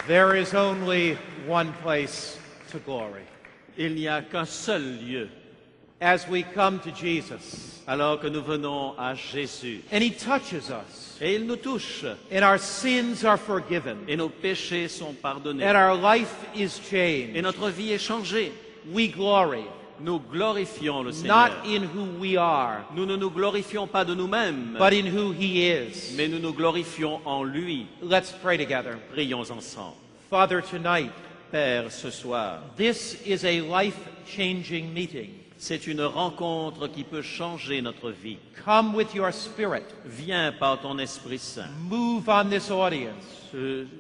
There is only one place to glory. Il n'y a qu'un seul lieu. As we come to Jesus, Alors que nous venons à Jésus, and He touches us, et il nous touche, and our sins are forgiven, et nos péchés sont pardonnés, and our life is et changed, notre vie est changée. we glory, Nous glorifions le Seigneur. not in who we are, Nous ne nous glorifions pas de nous-mêmes, but in who He is. mais nous nous glorifions en lui. Let's pray together. Prions ensemble. Father, tonight, Père, ce soir, this is a life-changing meeting. c'est une rencontre qui peut changer notre vie. Come with your Spirit. Viens par ton Esprit Saint. Move on this audience.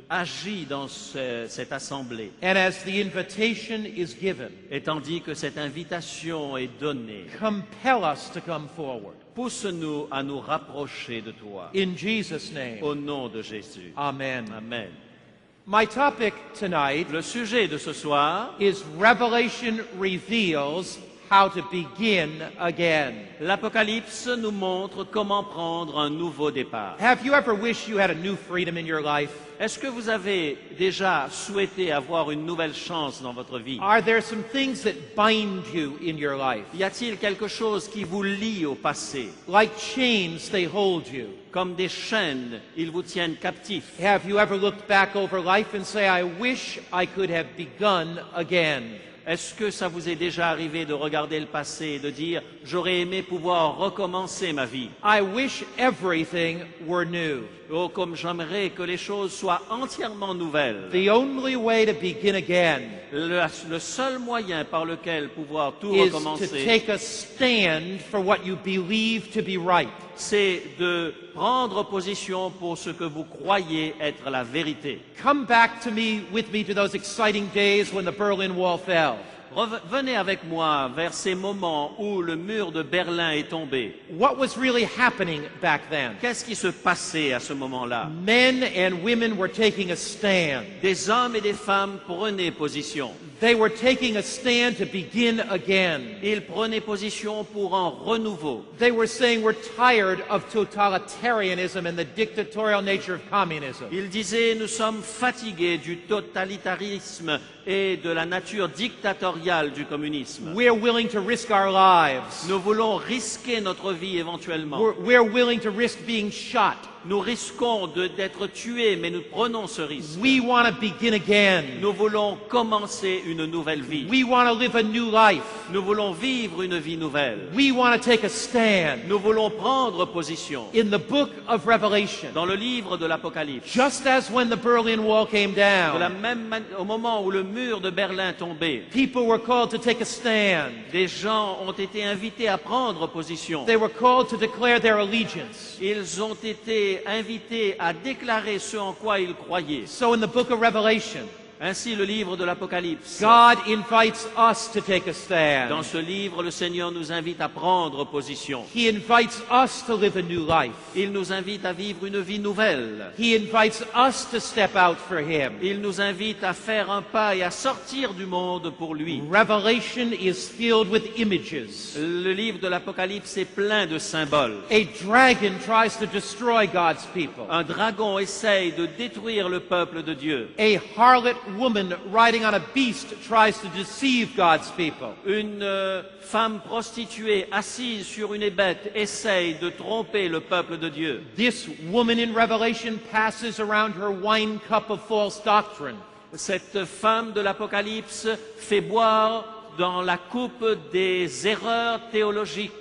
Agis dans cette assemblée. And as the invitation is given, Et tandis que cette invitation est donnée, compel us to come forward. pousse-nous à nous rapprocher de toi. In Jesus' name, Au nom de Jésus. amen. Amen. My topic tonight Le sujet de ce soir, is Revelation reveals how to begin again. l'Apocalypse nous montre comment prendre un nouveau départ. Have you ever wished you had a new freedom in your life? Est-ce que vous avez déjà souhaité avoir une nouvelle chance dans votre vie? Are there some things that bind you in your life? Y a-t-il quelque chose qui vous lie au passé? Like chains, they hold you. Comme des chaînes, ils vous tiennent captifs. Have you ever looked back over life and say, I wish I could have begun again? Est-ce que ça vous est déjà arrivé de regarder le passé et de dire « J'aurais aimé pouvoir recommencer ma vie. I wish everything were new. Oh, comme j'aimerais que les choses soient entièrement nouvelles. » The only way to begin again Le seul moyen par lequel pouvoir tout is to recommencer, take a stand for what you believe to be right. c'est de prendre position pour ce que vous croyez être la vérité. Come back with me to those exciting days when the Berlin Wall fell. Venez avec moi vers ces moments où le mur de Berlin est tombé. What was really happening back then? Qu'est-ce qui se passait à ce moment-là? Men and women were taking a stand. Des hommes et des femmes prenaient position. They were taking a stand to begin again. Ils prenaient position pour un renouveau. They were saying we're tired of totalitarianism and the dictatorial nature of communism. Ils disaient nous sommes fatigués du totalitarisme et de la nature dictatoriale du communisme. We're willing to risk our lives. Nous voulons risquer notre vie éventuellement. We're willing to risk being shot. Nous risquons d'être tués, mais nous prenons ce risque. We want to begin again. Nous voulons commencer une nouvelle vie. We want to live a new life. Nous voulons vivre une vie nouvelle. We want to take a stand. Nous voulons prendre position. In the book of Revelation, Dans le livre de l'Apocalypse, just as when the Berlin Wall came down, au moment où le mur de Berlin tombait, people were called to take a stand. des gens ont été invités à prendre position. They were called to declare their allegiance. Ils ont été invités à déclarer ce en quoi ils croyaient. So in the book of Revelation, Ainsi, le livre de l'Apocalypse. God invites us to take a Dans stand. ce livre, le Seigneur nous invite à prendre position. He invites us to live a new life. Il nous invite à vivre une vie nouvelle. He invites us to step out for Him. Il nous invite à faire un pas et à sortir du monde pour lui. Revelation is filled with images. Le livre de l'Apocalypse est plein de symboles. A dragon tries to destroy God's people. Un dragon essaye de détruire le peuple de Dieu. A harlot woman riding on a beast tries to deceive God's people. Une femme prostituée assise sur une bête essaye de tromper le peuple de Dieu. This woman in Revelation passes around her wine cup of false doctrine. Cette femme de l'Apocalypse fait boire dans la coupe des erreurs théologiques.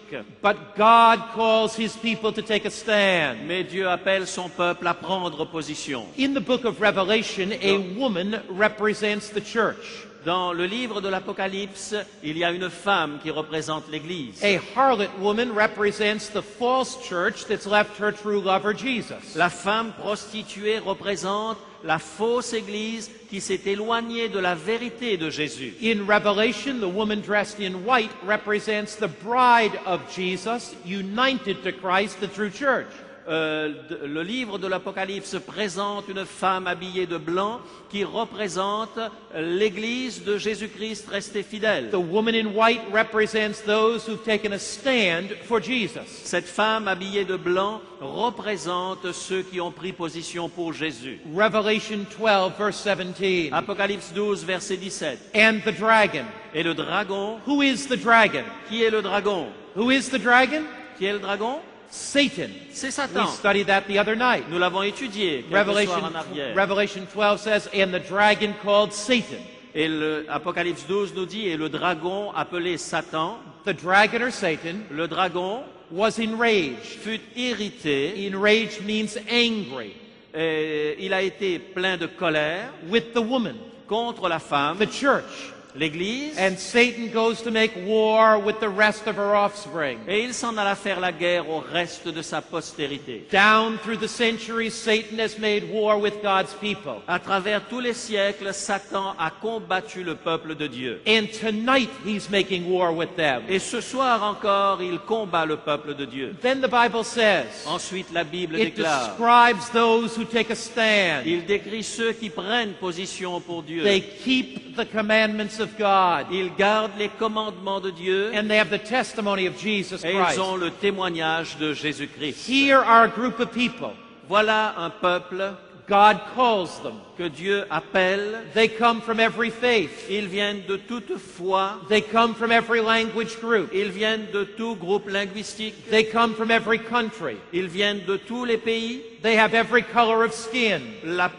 But God calls His people to take a stand. Mais Dieu appelle son peuple à prendre position. In the book of Revelation, a woman represents the church. Dans le livre de l'Apocalypse, il y a une femme qui représente l'Église. A harlot woman represents the false church that's left her true lover, Jesus. La femme prostituée représente la fausse Église qui s'est éloignée de la vérité de Jésus. In Revelation, the woman dressed in white represents the bride of Jesus, united to Christ, the true church. le livre de l'Apocalypse présente une femme habillée de blanc qui représente l'Église de Jésus-Christ restée fidèle. The woman in white represents those who've taken a stand for Jesus. Cette femme habillée de blanc représente ceux qui ont pris position pour Jésus. Revelation 12, verse 17. Apocalypse 12, verset 17. And the dragon. Et le dragon, Who is the dragon? qui est le dragon? Who is the dragon? Qui est le dragon? Satan. C'est We Satan. studied that the other night. Nous l'avons étudié quelques soirs en arrière. Revelation 12 says, and the dragon called Satan. Et l'Apocalypse 12 nous dit, et le dragon appelé Satan, The dragon or Satan le dragon was enraged. fut irrité, Enraged means angry et il a été plein de colère with the woman, contre la femme, the church. l'Église, And Satan goes to make war with the rest of her offspring. et il s'en alla faire la guerre au reste de sa postérité. Down through the centuries, Satan has made war with God's people. À travers tous les siècles, Satan a combattu le peuple de Dieu. And tonight he's making war with them. Et ce soir encore, il combat le peuple de Dieu. Then the Bible says, Ensuite, la Bible it déclare, describes those who take a stand. il décrit ceux qui prennent position pour Dieu. They keep the commandments of God. Ils gardent les commandements de Dieu And they have the testimony of Jesus et Christ. ils ont le témoignage de Jésus-Christ. Here are a group of people. Voilà un peuple God calls them. que Dieu appelle. They come from every faith. Ils viennent de toute foi. They come from every language group. Ils viennent de tout groupe linguistique. They come from every country. Ils viennent de tous les pays. They have every color of skin. Leur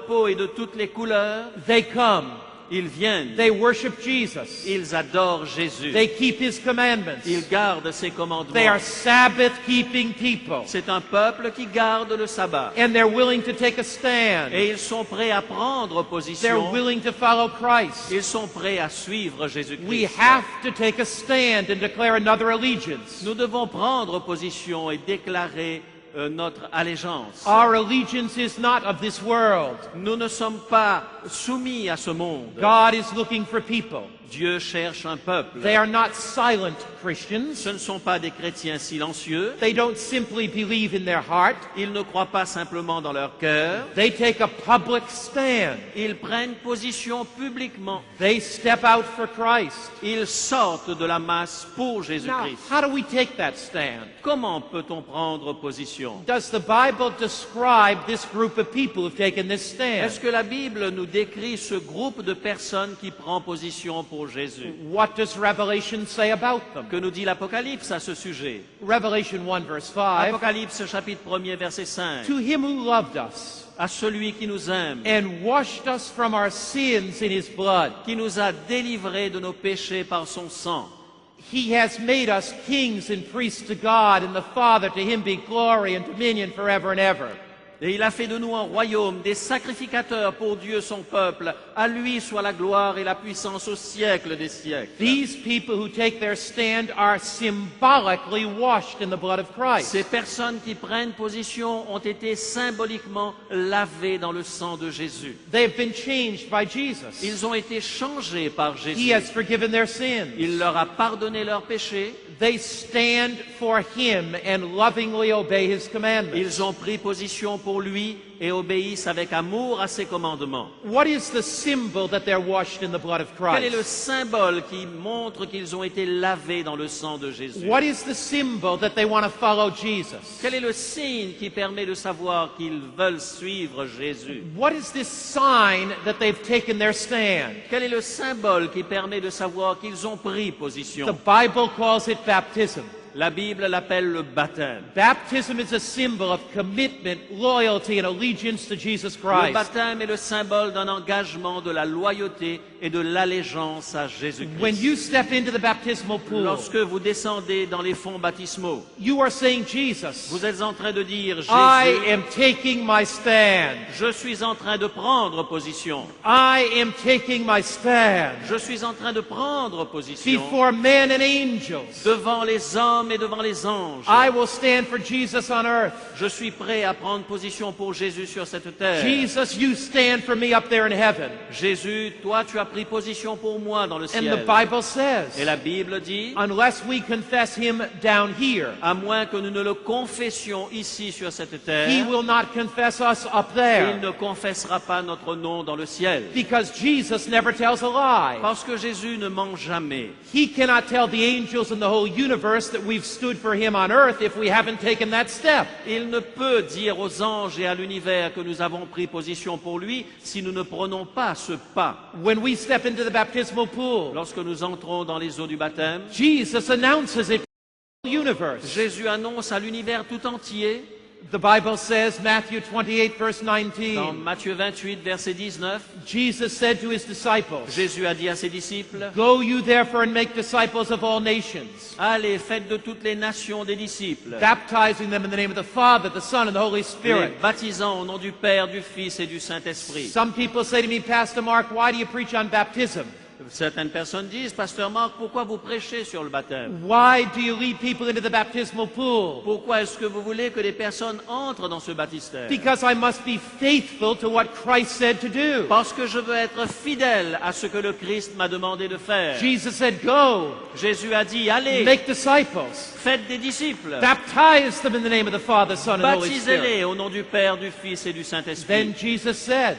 peau est de toutes les couleurs. They come. Ils viennent. They worship Jesus. Ils adorent Jésus. They keep His commandments. Ils gardent ses They commandements. are Sabbath-keeping people. C'est un peuple qui garde le sabbat. And they're willing to take a stand. Et ils sont prêts à prendre They're position. willing to follow Christ. Ils sont prêts à suivre We Jésus-Christ. have to take a stand and declare another allegiance. Nous devons prendre position et déclarer notre allégeance. Our allegiance is not of this world. Nous ne sommes pas soumis à ce monde. God is looking for people. Dieu cherche un peuple. They are not silent Christians. Ce ne sont pas des chrétiens silencieux. They don't simply believe in their heart. Ils ne croient pas simplement dans leur cœur. They take a public stand. Ils prennent position publiquement. They step out for Christ. Ils sortent de la masse pour Now, Jésus-Christ. how do we take that stand? Comment peut-on prendre position? Does the Bible describe this group of people who've taken this Est-ce stand? que la Bible nous décrit ce groupe de personnes qui prend position pour Jésus? What does Revelation say about them? Que nous dit l'Apocalypse à ce sujet? Revelation 1 verse 5. Apocalypse chapitre 1er verset 5. To him who loved us À celui qui nous aime, and washed us from our sins in his blood. qui nous a délivrés de nos péchés par son sang. He has made us kings and priests to God and the Father. To him be glory and dominion forever and ever. Et il a fait de nous un royaume, des sacrificateurs pour Dieu son peuple. À lui soit la gloire et la puissance au siècle des siècles. These people who take their stand are symbolically washed in the blood of Christ. Ces personnes qui prennent position ont été symboliquement lavées dans le sang de Jésus. They have been changed by Jesus. Ils ont été changés par He Jésus. has forgiven their sins. Il leur a pardonné leurs péchés. They stand for him and lovingly obey his commandments. Ils ont pris position pour lui et obéissent avec amour à ses commandements. What is the symbol that they're washed in the blood of Quel est le Christ? symbole qui montre qu'ils ont été lavés dans le sang de Jésus? What is the symbol that they want to follow Jesus? Quel est le signe qui permet de savoir qu'ils veulent suivre Jésus? What is this sign that they've taken their stand? Quel est le symbole qui permet de savoir qu'ils ont pris The position? Bible calls it baptism. La Bible l'appelle le baptême. Baptism is a symbol of commitment, loyalty, and allegiance to Jesus Le Christ. baptême est le symbole d'un engagement, de la loyauté et de l'allégeance à When Jésus-Christ. you step into the baptismal pool, Lorsque vous descendez dans les fonds baptismaux, you are saying, Jesus, vous êtes en train de dire, I Jésus, am taking my stand. je suis en train de prendre position. I am taking my stand Je suis en train de prendre position before men and angels. devant les anges hommes et devant les anges. I will stand for Jesus on earth. Je suis prêt à prendre position pour Jésus sur cette terre. Jesus, you stand for me up there in heaven. Jésus, toi tu as pris position pour moi dans le And ciel. the Bible says, Et la Bible dit, unless we confess him down here, à moins que nous ne le confessions ici sur cette he terre, will not confess us up il there. ne confessera pas notre nom dans le ciel. Because Jesus never tells a lie. Parce que Jésus ne ment jamais. He cannot tell the angels in the whole universe that we've stood for him on earth if we haven't taken that step. Il ne peut dire aux anges et à l'univers que nous avons pris position pour lui si nous ne prenons pas ce pas. When we step into the baptismal pool, Lorsque nous entrons dans les eaux du baptême, Jesus announces it to the universe. Jésus annonce à l'univers tout entier, The Bible says, Matthew 28, verse dans 19, Matthieu 28, verset 19, Jesus said to his disciples, Jésus a dit à ses disciples, Go you therefore and make disciples of all nations, allez, faites de toutes les nations des disciples, baptizing them in the name of the Father, the Son, and the Holy les Spirit. baptisant au nom du Père, du Fils et du Saint-Esprit. Some people say to me, Pastor Mark, why do you preach on baptism? Certaines personnes disent, Pasteur Marc, pourquoi vous prêchez sur le baptême? Why do you lead people into the baptismal pool? Pourquoi est-ce que vous voulez que les personnes entrent dans ce baptistère? Because I must be faithful to what Christ said to do. Parce que je veux être fidèle à ce que le Christ m'a demandé de faire. Jesus said, Go, Jésus a dit, allez, make disciples, faites des disciples, baptize them in the name of the Father, Son, and Holy Spirit. baptisez-les au nom du Père, du Fils et du Saint-Esprit. Then Jesus said,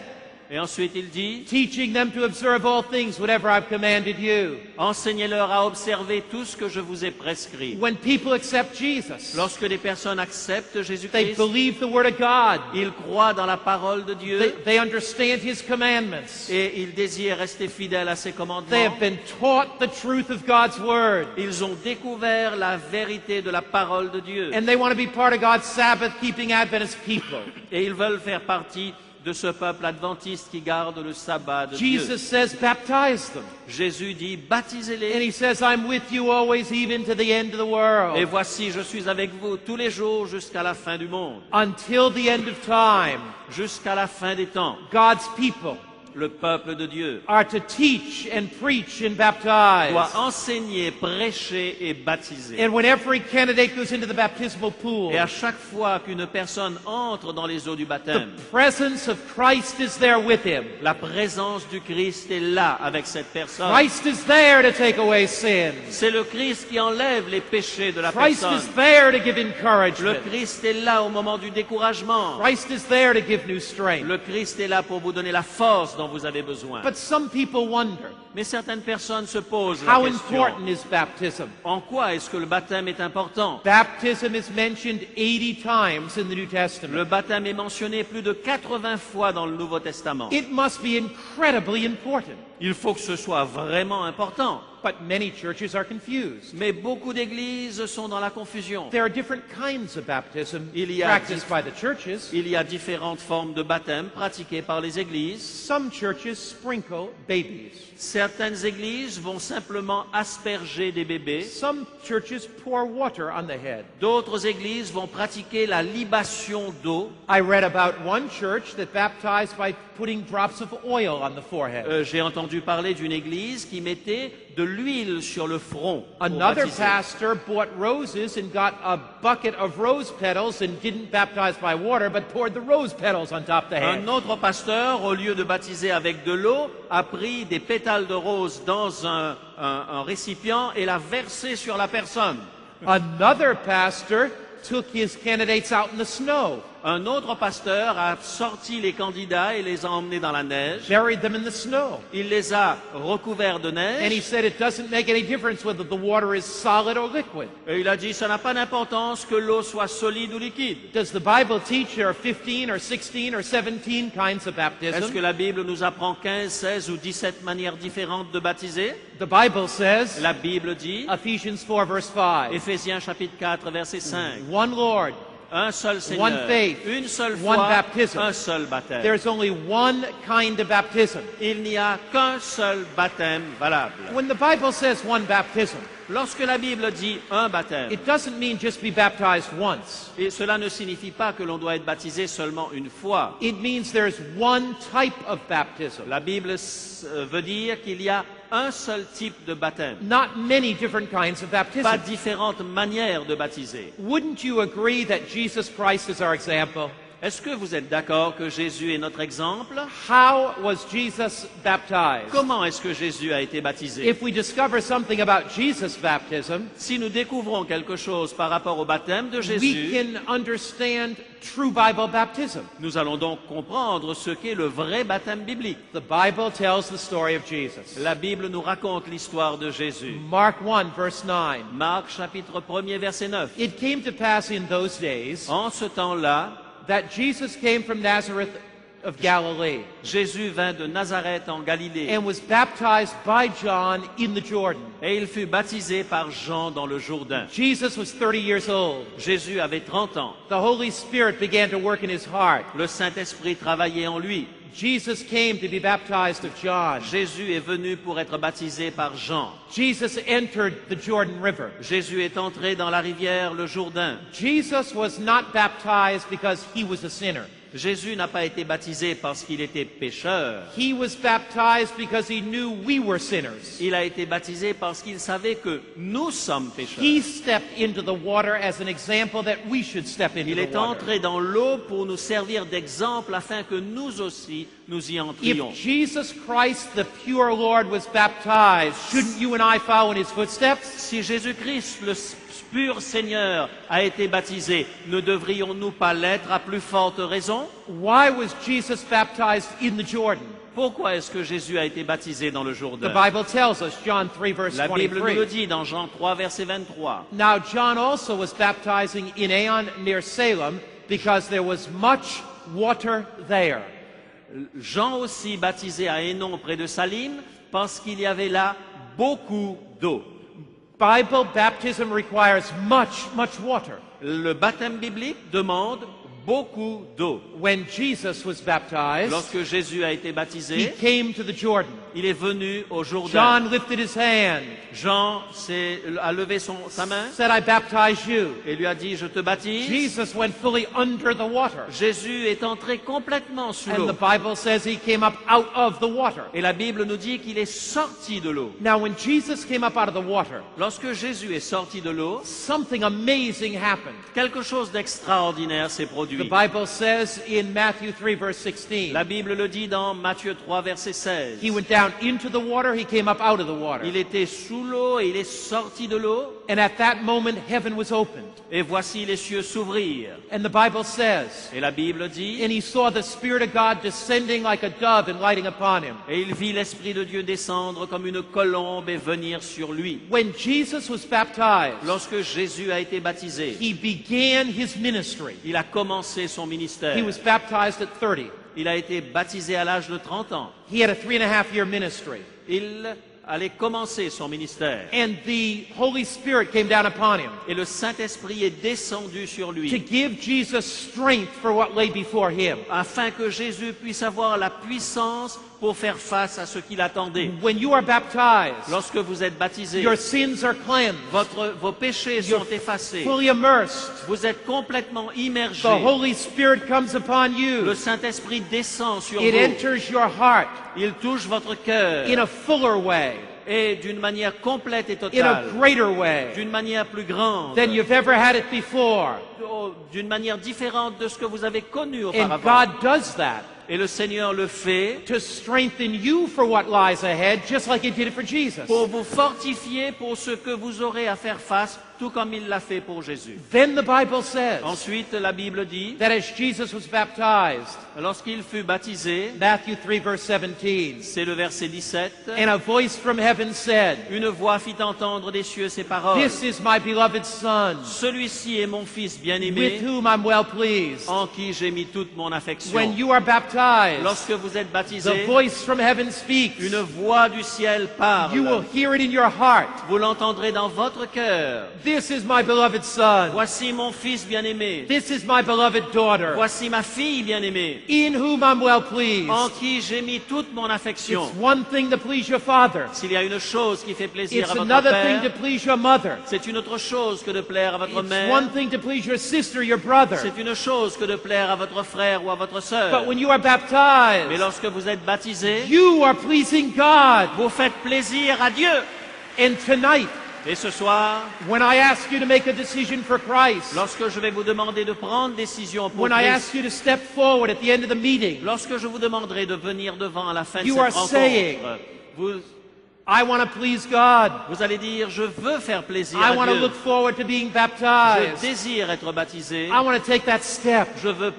Et ensuite il dit, teaching them to observe all things, whatever I've commanded you. enseignez-leur à observer tout ce que je vous ai prescrit. When people accept Jesus, Lorsque les personnes acceptent they Jésus-Christ, believe the Word of God. ils croient dans la parole de Dieu They understand His commandments. et ils désirent rester fidèles à ses They commandements. have been taught the truth of God's Word. Ils ont découvert la vérité de la parole de Dieu And they want to be part of God's Sabbath-keeping Adventist people. et ils veulent faire partie de ce peuple adventiste qui garde le sabbat de Jesus Dieu. says, baptize them. Jésus dit, And baptisez-les. He says, I'm with you always, even to the end of the Et world. voici, je suis avec vous tous les jours jusqu'à la fin du monde, Until the end of time, jusqu'à la fin des temps. God's people Le peuple de Dieu are to teach and preach and baptize. doit enseigner, prêcher et baptiser. And when every candidate goes into the baptismal pool, Et à chaque fois qu'une personne entre dans les eaux du the baptême, presence of Christ is there with him. la présence du Christ est là avec cette personne. Christ is there to take away sins. C'est le Christ qui enlève les péchés de la Christ personne. is there to give Le encouragement. Christ est là au moment du découragement. Christ is there to give new strength. Le Christ est là pour vous donner la force dont vous avez besoin. But some people wonder, Mais certaines personnes se posent la how question, important is baptism? en quoi est-ce que le baptême est important? Baptism is mentioned 80 times in the New Le Testament. baptême est mentionné plus de 80 fois dans le Nouveau Testament. It must be incredibly important. Il faut que ce soit vraiment important. But many churches are confused. Mais beaucoup d'églises sont dans la confusion. There are different kinds of baptism Il y a practiced by the churches. Il y a différentes formes de baptême pratiquées par les églises. Some churches sprinkle babies. Certaines églises vont simplement asperger des bébés. Some churches pour water on the head. D'autres églises vont pratiquer la libation d'eau. I read about one church that baptized by putting drops of oil on the forehead. J'ai entendu parler d'une église qui mettait de l'huile sur le front pour Another baptiser. pastor bought roses and got a bucket of rose petals and didn't baptize by water, but poured the rose petals on top of the head. Un autre pasteur, au lieu de baptiser avec de l'eau, a pris des pétales de rose dans un récipient et l'a versé sur la personne. Another pastor took his candidates out in the snow, Un autre pasteur a sorti les candidats et les a emmenés dans la neige. buried them in the snow. Il les a recouverts de And he neige. said it doesn't make any difference whether the water is solid or liquid. Et il a dit, ça n'a pas d'importance que l'eau soit solide ou liquide. Does the Bible teach there are 15 or 16 or 17 kinds of Est-ce que baptism? la Bible nous apprend 15, 16 ou 17 manières différentes de baptiser? The Bible says, La Bible dit, Ephesians 4 verse 5, Éphésiens chapitre 4, verset 5, one Lord, un seul Seigneur, One faith, une seule one foi, baptism. un seul baptême. there's only one kind of baptism. Il n'y a qu'un seul baptême valable. When the Bible says one baptism, Lorsque la Bible dit un baptême, it doesn't mean just be baptized once. et cela ne signifie pas que l'on doit être baptisé seulement une fois. It means there's one type of baptism, La Bible veut dire qu'il y a un seul type de baptême, not many different kinds of pas baptism. différentes manières de baptiser. Wouldn't you agree that Jesus Christ is our example? Est-ce que vous êtes d'accord que Jésus est notre exemple? How was Jesus baptized? Comment est-ce que Jésus a été baptisé? If we discover something about Jesus' baptism, Si nous découvrons quelque chose par rapport au baptême de we Jésus, can understand true Bible baptism. nous allons donc comprendre ce qu'est le vrai baptême biblique. The Bible tells the story of Jesus. La Bible nous raconte l'histoire de Jésus. Mark 1, verse 9. Marc chapitre 1er verset 9. It came to pass in those days En ce temps-là, that Jesus came from Nazareth of Galilee Jésus vint de Nazareth en Galilée and was baptized by John in the Jordan. et il fut baptisé par Jean dans le Jourdain. Jesus was 30 years old. Jésus avait 30 ans. The Holy Spirit began to work in his heart. Le Saint-Esprit travaillait en lui. Jesus came to be baptized of John. Jésus est venu pour être baptisé par Jean. Jesus entered the Jordan River. Jésus est entré dans la rivière le Jourdain. Jesus was not baptized because he was a sinner. Jésus n'a pas été baptisé parce qu'il était pécheur. He was baptized because he knew we were sinners. Il a été baptisé parce qu'il savait que nous sommes pécheurs. He stepped into the water as an example that we should step into Il the est water. entré dans l'eau pour nous servir d'exemple afin que nous aussi nous y entrions. If Jesus Christ, the pure Lord, was baptized, shouldn't you and I follow in his footsteps? Si Jésus-Christ, le pur Seigneur, a été baptisé, ne devrions-nous pas l'être à plus forte raison? Why was Jesus baptized in the Jordan? Pourquoi est-ce que Jésus a été baptisé dans le The Jourdain? Bible tells us, John 3, verse La Bible nous le 23. dit dans Jean 3, verset 23. Now John also was baptizing in Aenon near Salem because there was much water there. Jean aussi baptisé à Hénon près de Salim parce qu'il y avait là beaucoup d'eau. Bible baptism requires much water. Le baptême biblique demande beaucoup d'eau. When Jesus was baptized, Lorsque Jésus a été he baptisé, came to the Jordan. il est venu au Jourdain. John lifted his hand, Jean a levé sa main said, I baptize you. et lui a dit, je te baptise. Jesus went fully under the water. Jésus est entré complètement sous And l'eau. the Bible says he came up out of the water. Et la Bible nous dit qu'il est sorti de l'eau. Now, when Jesus came up out of the water, Lorsque Jésus est sorti de l'eau, something amazing happened. quelque chose d'extraordinaire s'est The produit. Bible says in Matthew 3, verse 16, La Bible le dit dans Matthieu 3, verset 16. he went down into the water, he came up out of the water. Il était sous l'eau et il est sorti de l'eau. And at that moment, heaven was opened. Et voici les cieux s'ouvrirent. And the Bible says, Et la Bible dit, and he saw the Spirit of God descending like a dove and lighting upon him. et il vit l'Esprit de Dieu descendre comme une colombe et venir sur lui. When Jesus was baptized, Lorsque Jésus a été baptisé, he began his ministry. il a commencé son ministère. He was baptized at 30. Il a été baptisé à l'âge de 30 ans. He had a 3.5-year ministry. Il allait commencer son ministère. And the Holy Spirit came down upon him Et le Saint-Esprit est descendu sur to lui give Jesus strength for what lay before him. afin que Jésus puisse avoir la puissance pour faire face à ce qu'il attendait. When you are baptized, Lorsque vous êtes baptisé, your sins are cleansed. vos péchés You're sont effacés. fully immersed. Vous êtes complètement immergé. The Holy Spirit comes upon you. Le Saint-Esprit descend sur It vous. enters your heart Il touche votre cœur in a fuller way, et d'une manière complète et in a totale, greater way d'une manière plus grande, than you've ever had it before. d'une manière différente de ce que vous avez connu And auparavant. God does that Et le Seigneur le fait to strengthen you for what lies ahead, just like He did it for Jesus. pour vous fortifier pour ce que vous aurez à faire face, tout comme il l'a fait pour Jésus. Then the Bible says Ensuite, la Bible dit, that as Jesus was baptized, lorsqu'il fut baptisé, Matthew 3, verse 17, c'est le verset 17, and a voice from heaven said, une voix fit entendre des cieux ces paroles. This is my beloved Son, Celui-ci est mon Fils with bien-aimé, whom I'm well pleased. en qui j'ai mis toute mon affection. When you are baptized, Lorsque vous êtes the baptisé, voice from heaven speaks. une voix du ciel You will parle. hear it in your heart. Vous l'entendrez dans votre cœur. This is my beloved son. Voici mon fils bien-aimé. This is my beloved daughter. Voici ma fille bien-aimée, In whom I'm well pleased. en qui j'ai mis toute mon affection. It's one thing to please your father. S'il y a une chose qui fait plaisir It's à votre another thing to père, please your mother. c'est une autre chose que de plaire à votre It's mère. one thing to please your sister, your brother. C'est une chose que de plaire à votre frère ou à votre sœur. But when you are Mais baptized, lorsque vous êtes baptisé, you are pleasing God. vous faites plaisir à Dieu. And tonight, Et ce soir, when I ask you to make a decision for Christ, lorsque je vais vous demander de prendre décision pour when I Christ, ask you to step forward at the end of the meeting, lorsque je vous demanderai de venir devant à la fin de You cette are rencontre, saying, I want to please God. vous allez dire, je veux faire plaisir I à want to Dieu. look forward to being Je baptized. désire être baptisé. I want to take that step. Je veux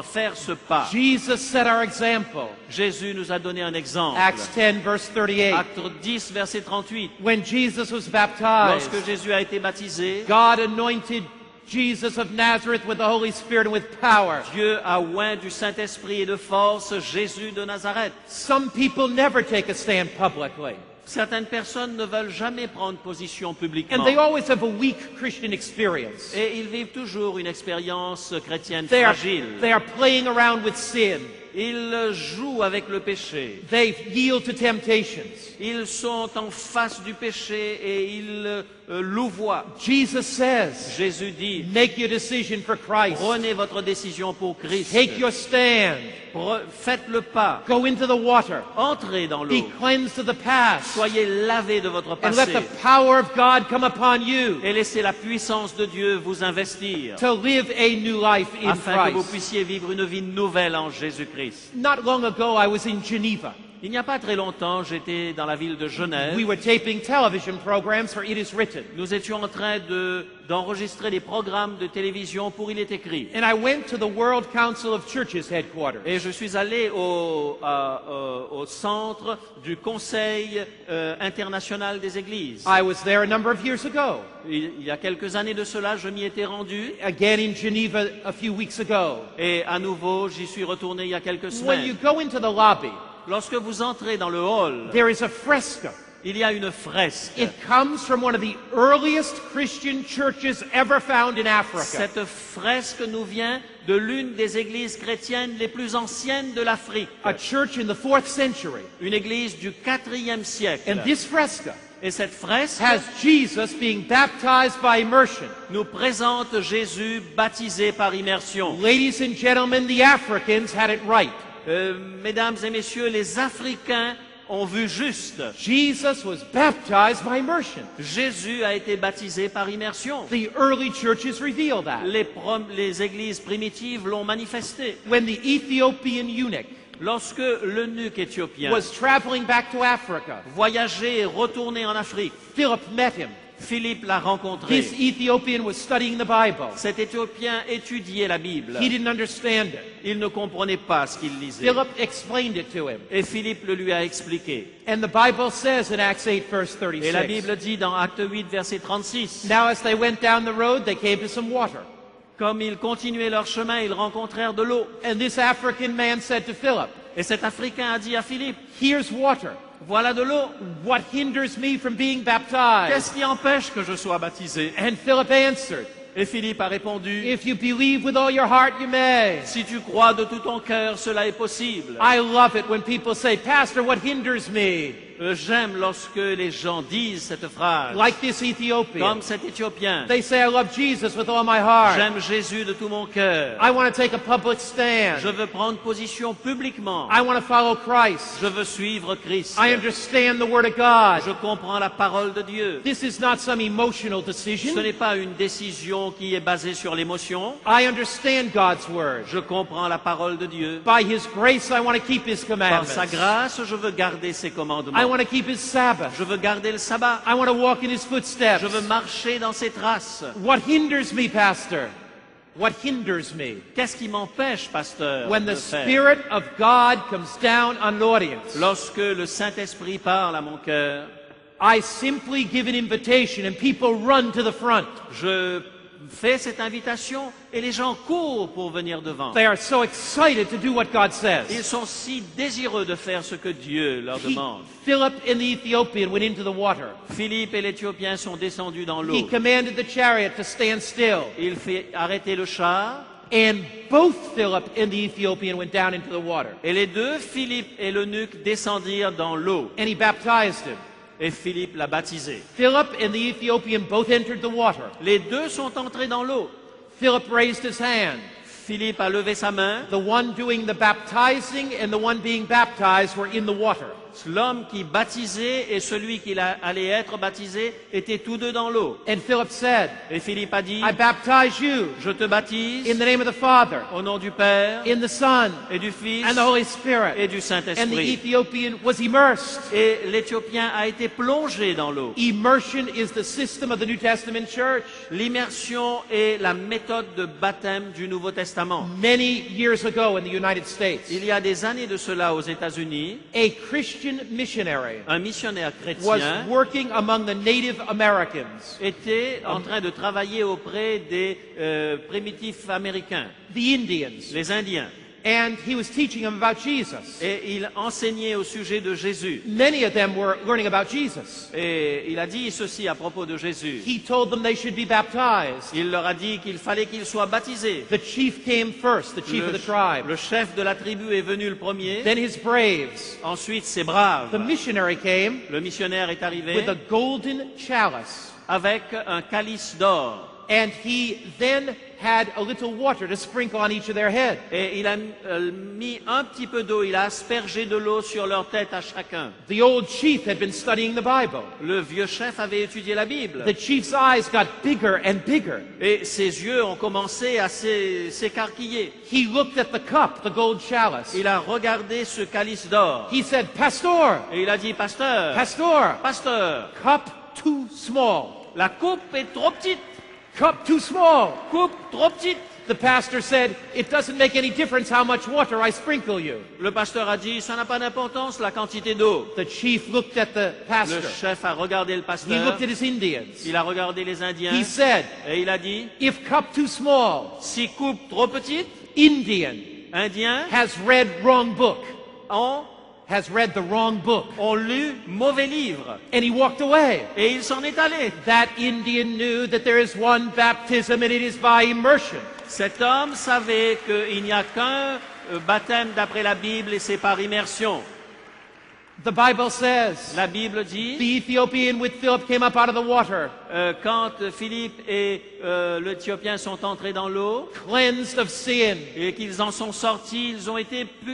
faire ce pas. Jesus set our example. Jésus nous a donné un exemple. Acts 10, verse 38. Acte 10, verset 38. When Jesus was baptized, Lorsque Jésus a été baptisé, God anointed Jesus of Nazareth with the Holy Spirit and with power. Dieu a oint du Saint-Esprit et de force Jésus de Nazareth. Some people never take a stand publicly, Certaines personnes ne veulent jamais prendre position publiquement. and they always have a weak Christian experience. Et ils vivent toujours une expérience chrétienne They fragile. are playing around with sin. Ils jouent avec le péché. They yield to temptations. Ils sont en face du péché et ils louvoient. Jesus says, Jésus dit, make your decision for Christ. prenez votre décision pour Christ. Take your stand. Faites le pas. Go into the water. Entrez dans Be l'eau. cleansed of the past. Soyez lavés de votre And let passé. the power of God come upon you Et laissez la puissance de Dieu vous investir. to live a new life in Afin que vous Christ. puissiez vivre une vie nouvelle en Jésus-Christ. Not long ago, I was in Geneva. Il n'y a pas très longtemps, j'étais dans la ville de Genève. We were taping television programs for It Is Written. Nous étions en train d'enregistrer des programmes de télévision pour Il est écrit. And I went to the World Council of Churches headquarters. Et je suis allé au centre du Conseil international des églises. I was there a number of years ago. Il y a quelques années de cela, je m'y étais rendu. Again in Geneva a few weeks ago. Et à nouveau, j'y suis retourné il y a quelques When you semaines. go into the lobby, Lorsque vous entrez dans le hall, there is a fresco. il y a une fresque. It comes from one of the earliest Christian churches ever found in Africa. Cette fresque nous vient de l'une des églises chrétiennes les plus anciennes de l'Afrique. A church in the 4th century. Une église du IVe siècle. And this fresco Et cette fresque has Jesus being baptized by immersion. nous présente Jésus baptisé par immersion. Ladies and gentlemen, the Africans had it right. Mesdames et messieurs, les Africains ont vu juste. Jesus was baptized by immersion. Jésus a été baptisé par immersion. The early churches reveal that. Les églises primitives l'ont manifesté. When the Ethiopian eunuch Lorsque l'eunuque éthiopien was traveling back to Africa, voyageait et retournait en Afrique, Philip met him. Philippe l'a rencontré. This Ethiopian was studying the Bible. Cet Éthiopien étudiait la Bible. He didn't understand it. Il ne comprenait pas ce qu'il lisait. Philip explained it to him. Et Philippe le lui a expliqué. And the Bible says in Acts 8, verse Et la 36, Bible dit dans Acte 8, verset 36, now as they went down the road, they came to some water. comme ils continuaient leur chemin, ils rencontrèrent de l'eau. And this African man said to Philip, Et cet Africain a dit à Philippe, here's water. voilà de l'eau. What hinders me from being baptized? Qu'est-ce qui empêche que je sois baptisé? And Philip answered, Et Philippe a répondu, if you believe with all your heart, you may. si tu crois de tout ton cœur, cela est possible. I love it when people say, Pastor, what hinders me? J'aime lorsque les gens disent cette phrase, Like this Ethiopian. comme cet Éthiopien. They say, I love Jesus with all my heart. J'aime Jésus de tout mon cœur. I want to take a public stand. Je veux prendre position publiquement. I want to follow Christ. Je veux suivre Christ. I understand the Word of God. Je comprends la parole de Dieu. This is not some emotional Ce decision. n'est pas une décision qui est basée sur l'émotion. I understand God's Word. Je comprends la parole de Dieu. By His grace, I want to keep His Par commandments. sa grâce, je veux garder ses I commandements. want to keep His Sabbath. Je veux garder le sabbat. I want to walk in His footsteps. Je veux marcher dans ses traces. What hinders me, Pastor? What hinders me? Qu'est-ce qui m'empêche, pasteur, When de the faire? Spirit of God comes down on an audience, Lorsque le Saint-Esprit parle à mon cœur, I simply give an invitation and people run to the front. je fait cette invitation et les gens courent pour venir devant. They are so excited to do what God says. Ils sont si désireux de faire ce que Dieu leur demande. Philip and the Ethiopian went into the water. Philippe et l'Éthiopien sont descendus dans l'eau. He commanded the chariot to stand still. Il fait arrêter le char And both Philip and the Ethiopian went down into the water. et les deux, Philippe et l'eunuque, descendirent dans l'eau. And he baptized him. Et Philippe l'a baptisé. Philip and the Ethiopian both entered the water. Les deux sont entrés dans l'eau. Philip raised his hand. Philippe a levé sa main. The one doing the baptizing and the one being baptized were in the water. L'homme qui baptisait et celui qui allait être baptisé étaient tous deux dans l'eau. And Philip said, Et Philippe a dit, I baptize you je te baptise in the name of the Father, au nom du Père in the Son, et du Fils and the Holy et Spirit. du And the Saint-Esprit. Ethiopian was immersed. Et l'Éthiopien a été plongé dans l'eau. Immersion is the system of the New Testament church. L'immersion est la méthode de baptême du Nouveau Testament. Many years ago in the United States, Il y a des années de cela aux États-Unis, a Christian missionary un missionnaire was chrétien working among the Native Americans, était en train de travailler auprès des primitifs américains, the Indians, les Indiens, and he was teaching them about Jesus. et il enseignait au sujet de Jésus. Many of them were learning about Jesus. Et il a dit ceci à propos de Jésus. He told them they should be baptized. Il leur a dit qu'il fallait qu'ils soient baptisés. The chief came first, the chief of the tribe. Le chef de la tribu est venu le premier, Then his braves. ensuite ses braves. The missionary came Le missionnaire est arrivé with a golden chalice. avec un calice d'or. And he then had a little water to sprinkle on each of their head. Et il a mis un petit peu d'eau, il a aspergé de l'eau sur leur tête à chacun. The old chief had been studying the Bible. Le vieux chef avait étudié la Bible. The chief's eyes got bigger and bigger. Et ses yeux ont commencé à s'écarquiller. He looked at the cup, the gold chalice. Il a regardé ce calice d'or. He said, Pastor, Et il a dit, pasteur, Pastor, cup too small. la coupe est trop petite. Cup too small. Coupe trop petite. The pastor said, it doesn't make any difference how much water I sprinkle you. Le pasteur a dit, ça n'a pas d'importance, la quantité d'eau. The chief looked at the Le pastor. chef a regardé le He pasteur. looked at his Indians. Il a regardé les Indiens. He said, Et il a dit, if cup too small, si coupe trop petite, Indian Indiens has read wrong book, ont the wrong book. lu mauvais livre. And he walked away. Et il s'en est allé. That Indian knew that there is one baptism and it is by immersion. Cet homme savait qu'il n'y a qu'un baptême d'après la Bible et c'est par immersion. The Bible says, La Bible dit, the Ethiopian with Philip came up out of the water, quand Philippe et l'Éthiopien sont entrés dans l'eau cleansed of sin. et qu'ils en sont sortis,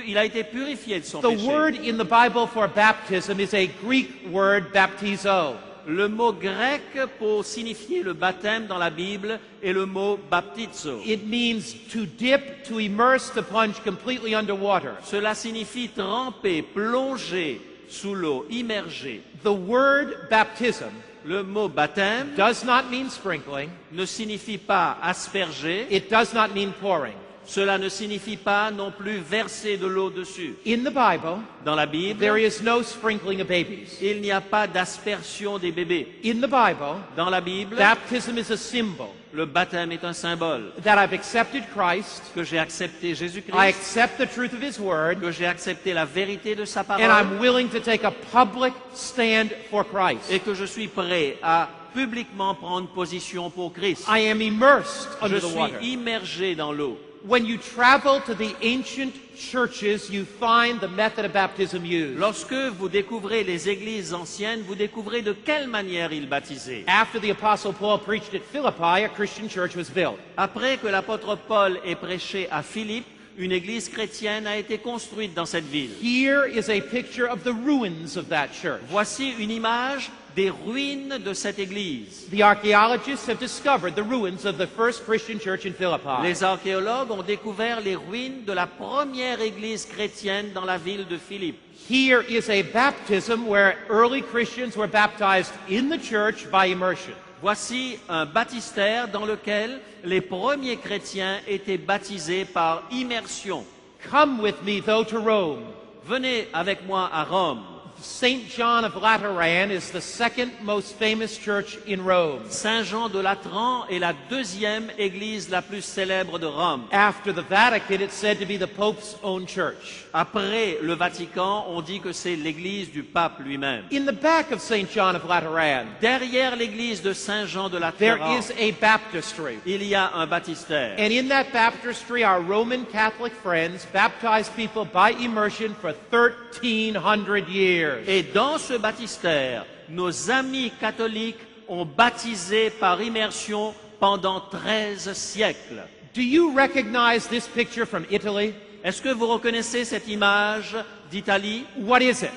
il a été purifié de son The péché. word in the Bible for baptism is a Greek word, baptizo. Le mot grec pour signifier le baptême dans la Bible est le mot baptizo. It means to dip, to immerse, to plunge completely underwater. Cela signifie tremper, plonger sous l'eau, immerger. The word baptism Le mot baptême does not mean sprinkling. ne signifie pas asperger. It does not mean pouring. Cela ne signifie pas non plus verser de l'eau dessus. In the Bible, Dans la Bible, there is no sprinkling of babies. il n'y a pas d'aspersion des bébés. In the Bible, Dans la Bible, baptism is a symbol le baptême est un symbole that I've accepted Christ, que j'ai accepté I Jésus-Christ, accept the truth of His Word, que j'ai accepté la vérité de sa and parole I'm willing to take a public stand for Christ. et que je suis prêt à publiquement prendre position pour Christ. I am immersed Je under the water. suis immergé dans l'eau. When you travel to the ancient churches, you find the method of baptism used. Lorsque vous découvrez les églises anciennes, vous découvrez de quelle manière ils baptisaient. After the Apostle Paul preached at Philippi, a Christian church was built. Après que l'apôtre Paul ait prêché à Philippe, une église chrétienne a été construite dans cette ville. Here is a picture of the ruins of that church. Voici une image des ruines de cette église. The archaeologists have discovered the ruins of the first Christian church in Philippi. Les archéologues ont découvert les ruines de la première église chrétienne dans la ville de Philippe. Here is a baptism where early Christians were baptized in the church by immersion. Voici un baptistère dans lequel les premiers chrétiens étaient baptisés par immersion. Come with me, though, to Rome. Venez avec moi à Rome. St. John of Lateran is the second most famous church in Rome. Saint Jean de Latran est la deuxième église la plus célèbre de Rome. After the Vatican, it's said to be the Pope's own church. Après le Vatican, on dit que c'est l'église du pape lui-même. In the back of St. John of Lateran, Derrière l'église de Saint Jean de there Latran, is a baptistry. il y a un baptistère. And in that baptistry, our Roman Catholic friends baptized people by immersion for 1,300 years. Et dans ce baptistère, nos amis catholiques ont baptisé par immersion pendant 13 siècles. Do you recognize this picture from Italy? Est-ce que vous reconnaissez cette image d'Italie? What is it?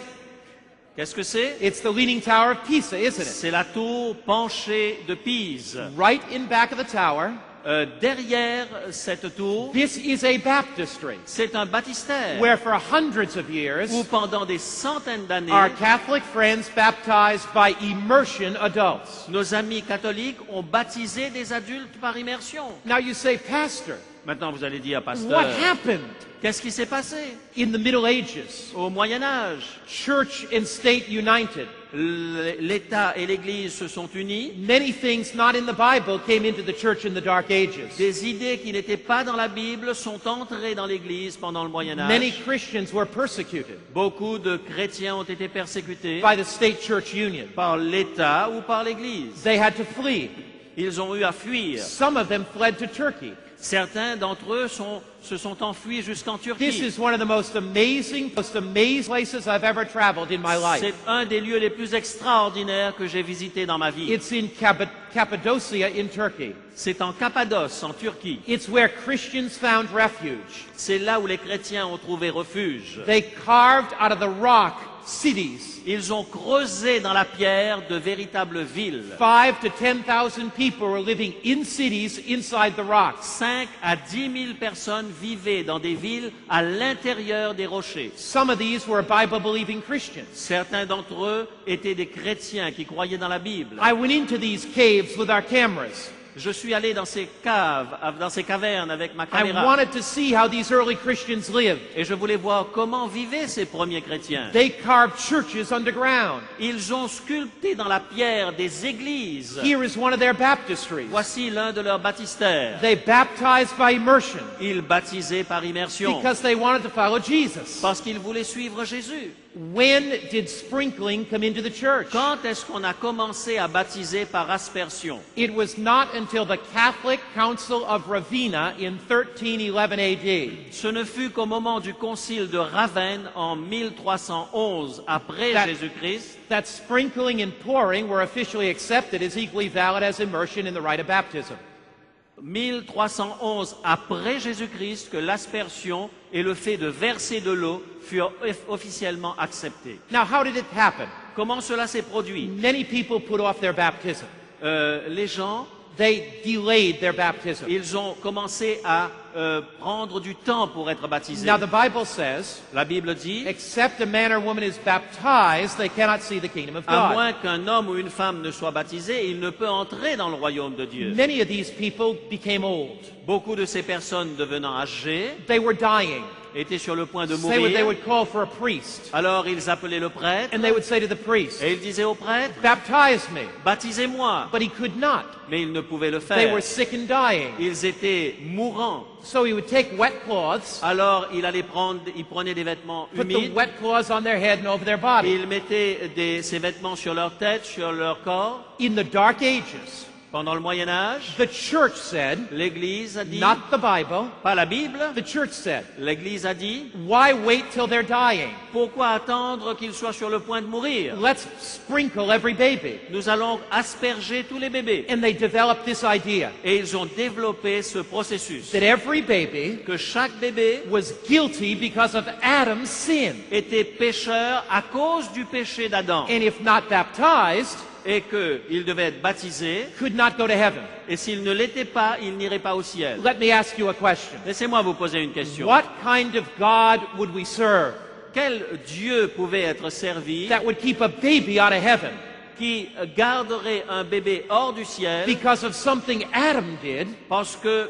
Qu'est-ce que c'est? It's the Leaning Tower of Pisa, isn't it? C'est la tour penchée de Pise. Right in back of the tower, Derrière cette tour, this is a baptistry c'est un baptistère where for hundreds of years où pendant des centaines d'années, our Catholic friends baptized by immersion adults. nos amis catholiques ont baptisé des adultes par immersion. Now you say, Pastor, Maintenant, vous allez dire, what pasteur, happened qu'est-ce qui s'est passé in the Middle Ages? au Moyen Âge? Church and state united. L'État et l'Église se sont unis. Many things not in the Bible came into the church in the Dark Ages. Des idées qui n'étaient pas dans la Bible sont entrées dans l'Église pendant le Moyen Many Âge. Christians were persecuted Beaucoup de chrétiens ont été persécutés by the state church union. par l'État ou par l'Église. They had to flee. Ils ont eu à fuir. Some of them fled to Turkey. Certains d'entre eux se sont enfuis jusqu'en This Turquie. is one of the most amazing places I've ever traveled in my life. C'est un des lieux les plus extraordinaires que j'ai visités dans ma vie. It's in Cappadocia in Turkey. C'est en Cappadoce, en Turquie. It's where Christians found refuge. C'est là où les chrétiens ont trouvé refuge. They carved out of the rock cities. Ils ont creusé dans la pierre de véritables villes. 5 to 10,000 people were living in cities inside the rocks. 5 à 10 000 personnes vivaient dans des villes à l'intérieur des rochers. Some of these were Bible-believing Christians. Certains d'entre eux étaient des chrétiens qui croyaient dans la Bible. I went into these caves with our cameras. Je suis allé dans ces caves, dans ces cavernes avec ma I caméra. wanted to see how these early Christians lived. Et je voulais voir comment vivaient ces premiers chrétiens. They carved churches underground. Ils ont sculpté dans la pierre des églises. Here is one of their baptistries. Voici l'un de leurs baptistères. They baptized by immersion Ils baptisaient par immersion because they wanted to follow Jesus. parce qu'ils voulaient suivre Jésus. When did sprinkling come into the church? Quand est-ce qu'on a commencé à baptiser par aspersion? It was not until the Catholic Council of Ravenna in 1311 AD. Ce ne fut qu'au moment du concile de Ravenne en 1311 après That- Jésus-Christ That sprinkling and pouring were officially accepted as equally valid as immersion in the rite of baptism. 1311 après Jésus-Christ que l'aspersion et le fait de verser de l'eau furent officiellement acceptés. Now, how did it happen? Comment cela s'est produit? Many people put off their baptism. Les gens, They delayed their baptism. ils ont commencé à prendre du temps pour être baptisés. Now, the Bible says, La Bible dit, except a man or woman is baptized, they cannot see the kingdom of à God. moins qu'un homme ou une femme ne soit baptisé, il ne peut entrer dans le royaume de Dieu. Many of these people became old. Beaucoup de ces personnes devenant âgées They were dying. étaient sur le point de They mourir. would call for a priest. Alors ils appelaient le prêtre And they would say to the priest, et ils disaient au prêtre, baptize me. baptisez-moi. But he could not. Mais ils ne pouvaient le They faire. were sick and dying. Ils étaient mourants. So he would take wet cloths, Alors il prenait des vêtements put the humides, wet cloths on their head and over their body. il mettait ces vêtements sur leur tête, sur leur corps. In the Dark Ages, Pendant le Moyen Âge, the church said, l'Église a dit, not the Bible, pas la Bible, the church said, l'Église a dit, why wait till they're dying? pourquoi attendre qu'ils soient sur le point de mourir? Let's sprinkle every baby. Nous allons asperger tous les bébés. And they developed this idea Et ils ont développé ce processus. that every baby Que chaque bébé was guilty because of Adam's sin. était pécheur à cause du péché d'Adam. And if not baptized, Et qu'il devait être baptisé. could not go to heaven. Et s'il ne l'était pas, il n'irait pas au ciel. Let me ask you a question. Laissez-moi vous poser une question. What kind of God would we serve Quel Dieu pouvait être servi that would keep a baby out of heaven qui garderait un bébé hors du ciel because of something Adam did parce que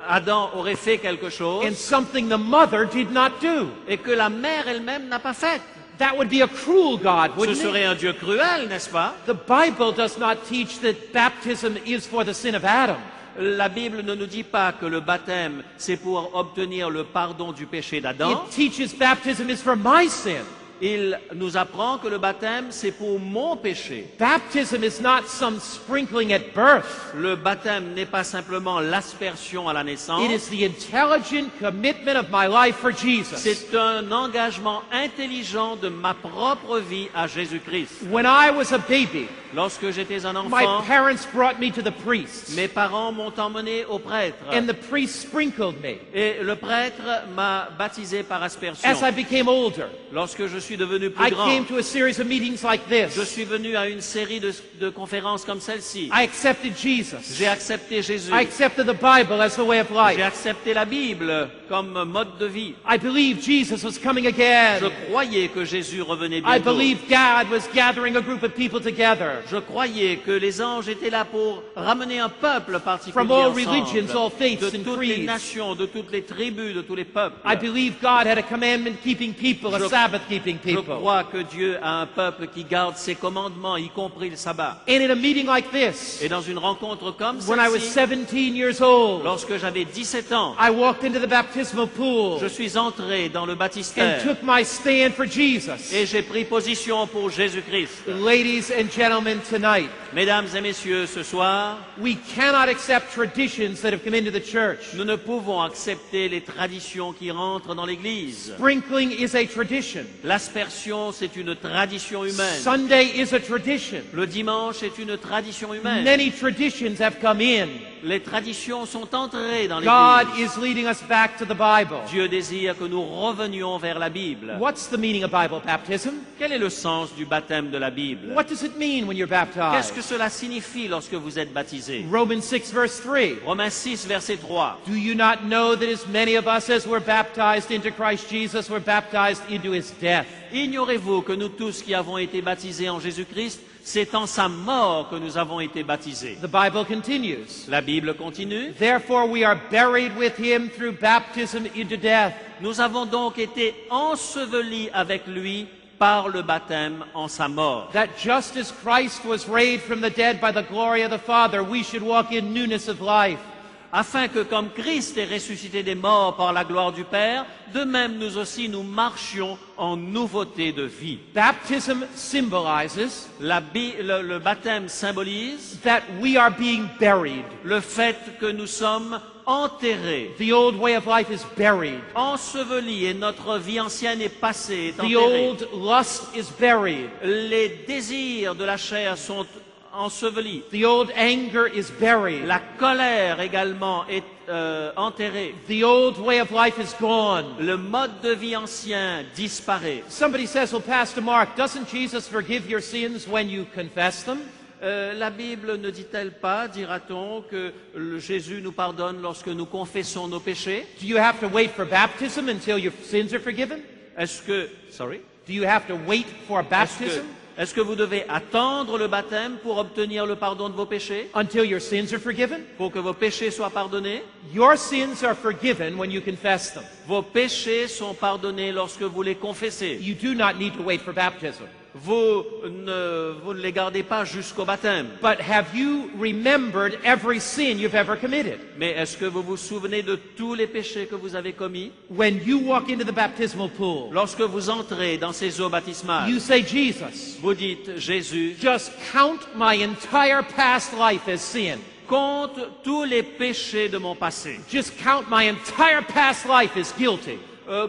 Adam aurait fait quelque chose and something the mother did not do? et que la mère elle-même n'a pas fait? That would be a cruel God, Ce wouldn't it? serait un Dieu cruel, n'est-ce pas? The Bible does not teach that baptism is for the sin of Adam. La Bible ne nous dit pas que le baptême, c'est pour obtenir le pardon du péché d'Adam. It teaches baptism is for my sin. Il nous apprend que le baptême, c'est pour mon péché. Baptism is not some sprinkling at birth. Le baptême n'est pas simplement l'aspersion à la naissance. It is the intelligent commitment of my life for Jesus. C'est un engagement intelligent de ma propre vie à Jésus-Christ. When I was a baby, Lorsque j'étais un my enfant, parents brought me to the priest, mes parents m'ont emmené au prêtre. and the priest sprinkled me. Et le prêtre m'a baptisé par aspersion. As I became older, Lorsque je suis devenu I plus grand, came to a series of meetings like je this. suis venu à une série de conférences comme celle-ci. I accepted Jesus. J'ai accepté Jésus. I accepted the Bible as the way of J'ai life. accepté la Bible comme mode de vie. I believed Jesus was coming Je again. croyais que Jésus revenait I bientôt. believed God was gathering a group of people together Je croyais que les anges étaient là pour ramener un peuple particulier from all ensemble, religions, all faiths de and toutes les creeds. nations, de toutes les tribus, de tous les peuples. I believed God had a commandment-keeping people, a Je- Sabbath-keeping Je people. crois que Dieu a un peuple qui garde ses commandements, y compris le sabbat. And in a meeting like this, Et dans une rencontre comme when I was celle-ci, 17 years old, lorsque j'avais 17 ans, I walked into the baptismal pool je suis entré dans le and baptistère took my stand for Jesus. et j'ai pris position pour Jésus-Christ. Ladies and gentlemen, tonight, Mesdames et messieurs, ce soir, we cannot accept traditions that have come into the church. nous ne pouvons accepter les traditions qui rentrent dans l'Église. Sprinkling is a tradition. L'aspersion, c'est une tradition humaine. Sunday is a tradition. Le dimanche est une tradition humaine. Many traditions have come in. Les traditions sont entrées dans God l'Église. is leading us back to the Bible. Dieu désire que nous revenions vers la Bible. What's the meaning of Bible baptism? Quel est le sens du baptême de la Bible? What does it mean when you're Qu'est-ce baptized? que cela signifie lorsque vous êtes baptisé? Romans 6 verse 3. Romains 6, verset 3. Do you not know that as many of us as were baptized into Christ Jesus were baptized into his death? Ignorez-vous que nous tous qui avons été baptisés en Jésus-Christ, c'est en sa mort que nous avons été baptisés. The Bible continues. La Bible continue. Therefore we are buried with him through baptism into death. Nous avons donc été ensevelis avec lui par le baptême en sa mort. That just as Christ was raised from the dead by the glory of the Father, we should walk in newness of life. Afin que comme Christ est ressuscité des morts par la gloire du Père, de même nous aussi nous marchions en nouveauté de vie. Baptism symbolizes Le baptême symbolise that we are being buried. le fait que nous sommes enterrés, The old way of life is buried. ensevelis, et notre vie ancienne est passée, est The enterrée. old lust is buried. Les désirs de la chair sont ensevelis. The old anger is buried. La colère également est enterrée. The old way of life is gone. Le mode de vie ancien disparaît. Somebody says, well, Pastor Mark, doesn't Jesus forgive your sins when you confess them? La Bible ne dit-elle pas, dira-t-on, que Jésus nous pardonne lorsque nous confessons nos péchés? Do you have to wait for baptism until your sins are forgiven? Do you have to wait for baptism Est-ce que vous devez attendre le baptême pour obtenir le pardon de vos péchés? until your sins are forgiven? Pour que vos péchés soient pardonnés? Your sins are forgiven when you confess them. Vos péchés sont pardonnés lorsque vous les confessez. You do not need to wait for baptism. Vous ne les gardez pas jusqu'au baptême. But have you remembered every sin you've ever committed? Mais est-ce que vous vous souvenez de tous les péchés que vous avez commis? When you walk into the baptismal pool, Lorsque vous entrez dans ces eaux baptismales, you say, Jesus, vous dites, Jésus, just count my entire past life as sin. compte tous les péchés de mon passé. Just count my entire past life as guilty.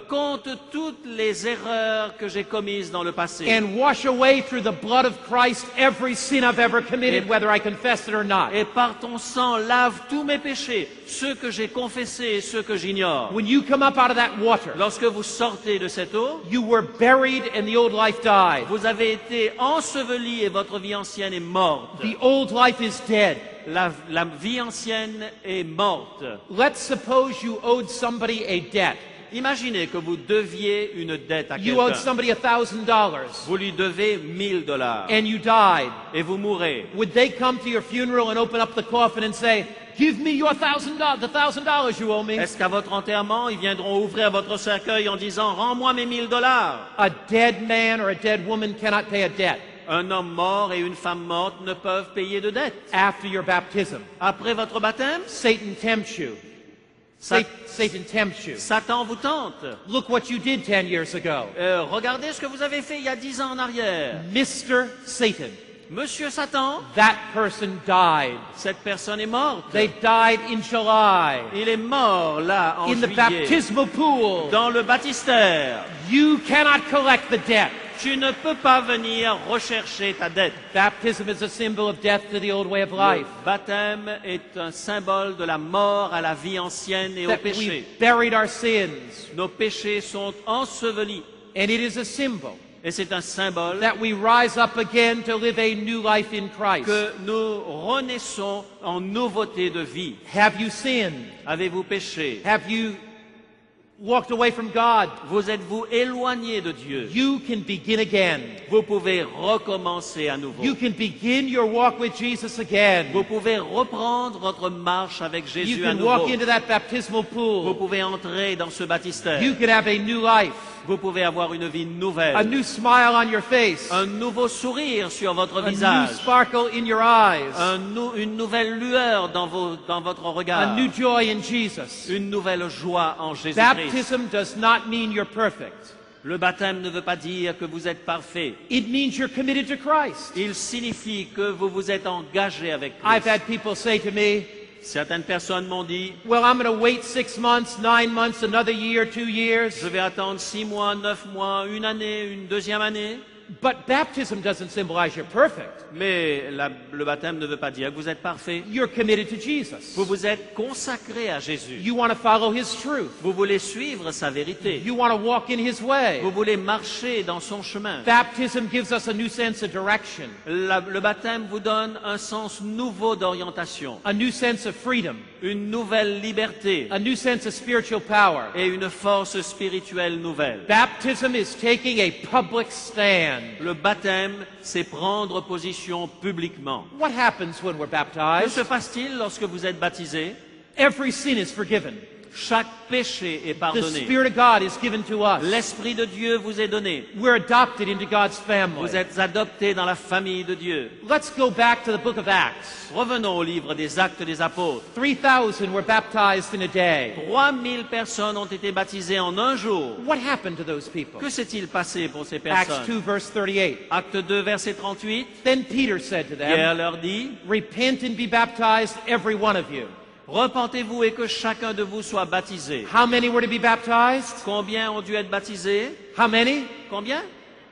Compte toutes les erreurs que j'ai commises dans le passé. And wash away through the blood of Christ every sin I've ever committed, whether I confess it or not. Et par ton sang, lave tous mes péchés, ceux que j'ai confessés et ceux que j'ignore. When you come up out of that water, Lorsque vous sortez de cette eau, you were buried and the old life died. vous avez été ensevelis et votre vie ancienne est morte. The old life is dead. La vie ancienne est morte. Let's suppose you owed somebody a debt. Imaginez que vous deviez une dette à You owed quelqu'un. somebody $1,000 Vous lui devez $1,000 and you died. et vous mourrez. Would they come to your funeral and open up the coffin and say, give me your the $1,000 you owe me. Est-ce qu'à votre enterrement, ils viendront ouvrir votre cercueil en disant « Rends-moi mes $1,000 » A dead man or a dead woman cannot pay a debt Un homme mort et une femme morte ne peuvent payer de dette. after your baptism. Après votre baptême, Satan tempts you. Satan tempts you. Satan vous tente. Look what you did 10 years ago. Regardez ce que vous avez fait il y a 10 ans en arrière. Mr. Satan, Monsieur Satan, that person died. cette personne est morte. They died in July. Il est mort là en In the juillet, baptismal pool. dans le baptistère. You cannot collect the debt. Tu ne peux pas venir rechercher ta dette. Baptism is a symbol of death to the old way of Le life. baptême est un symbole de la mort à la vie ancienne et au That péché. we've buried our sins. Nos péchés sont ensevelis. And it is a symbol Et c'est un symbole that we rise up again to live a new life in Christ. que nous renaissons en nouveauté de vie. Have you sinned? Avez-vous péché? Have you walked away from God? Vous êtes-vous éloigné de Dieu? You can begin again. Vous pouvez recommencer à nouveau. You can begin your walk with Jesus again. Vous pouvez reprendre votre marche avec You Jésus à can nouveau. walk into that baptismal Vous pool. pouvez entrer dans ce baptistère. You can have a new life, Vous pouvez avoir une vie a nouvelle. new smile on your face, Un nouveau sourire sur votre a new visage. sparkle in your eyes, Une nouvelle lueur dans votre a regard. new joy in Jesus. Une nouvelle joie en Jésus-Christ. Baptism does not mean you're perfect. Le baptême ne veut pas dire que vous êtes parfait. It means you're committed to Christ. Il signifie que vous vous êtes engagé avec I've Christ. had people say to me, Certaines personnes m'ont dit, well, I'm going to wait 6 months, 9 months, another year, 2 years. je vais attendre 6 mois, 9 mois, une année, une deuxième année. But baptism doesn't symbolize you're perfect. Mais le baptême ne veut pas dire que vous êtes parfait. You're committed to Jesus. Vous vous êtes consacré à Jésus. You want to follow His truth. Vous voulez suivre sa vérité. You want to walk in His way. Vous voulez marcher dans son chemin. Baptism gives us a new sense of direction, Le baptême vous donne un sens nouveau d'orientation, a new sense of freedom, une nouvelle liberté a new sense of spiritual power. et une force spirituelle nouvelle. Baptism is taking a public stand. Le baptême, c'est prendre position publiquement. What happens when we're Que baptized? se passe-t-il lorsque vous êtes baptisé? Every sin is forgiven. Chaque péché est The pardonné. Spirit of God is given to us. L'Esprit de Dieu vous est donné. We're adopted into God's family. Vous êtes adopté dans la famille de Dieu. Let's go back to the book of Acts. Revenons au livre des Actes des Apôtres. 3,000 were baptized in a day. 3000 personnes ont été baptisées en un jour. What happened to those people? Que s'est-il passé pour ces Acts personnes? 2, verse 38. Acte 2, verset 38. Then Peter said to Pierre them, leur dit, repent and be baptized, every one of you. repentez-vous et que chacun de vous soit baptisé. How many were to be baptized? Combien ont dû être baptisés? How many? Combien?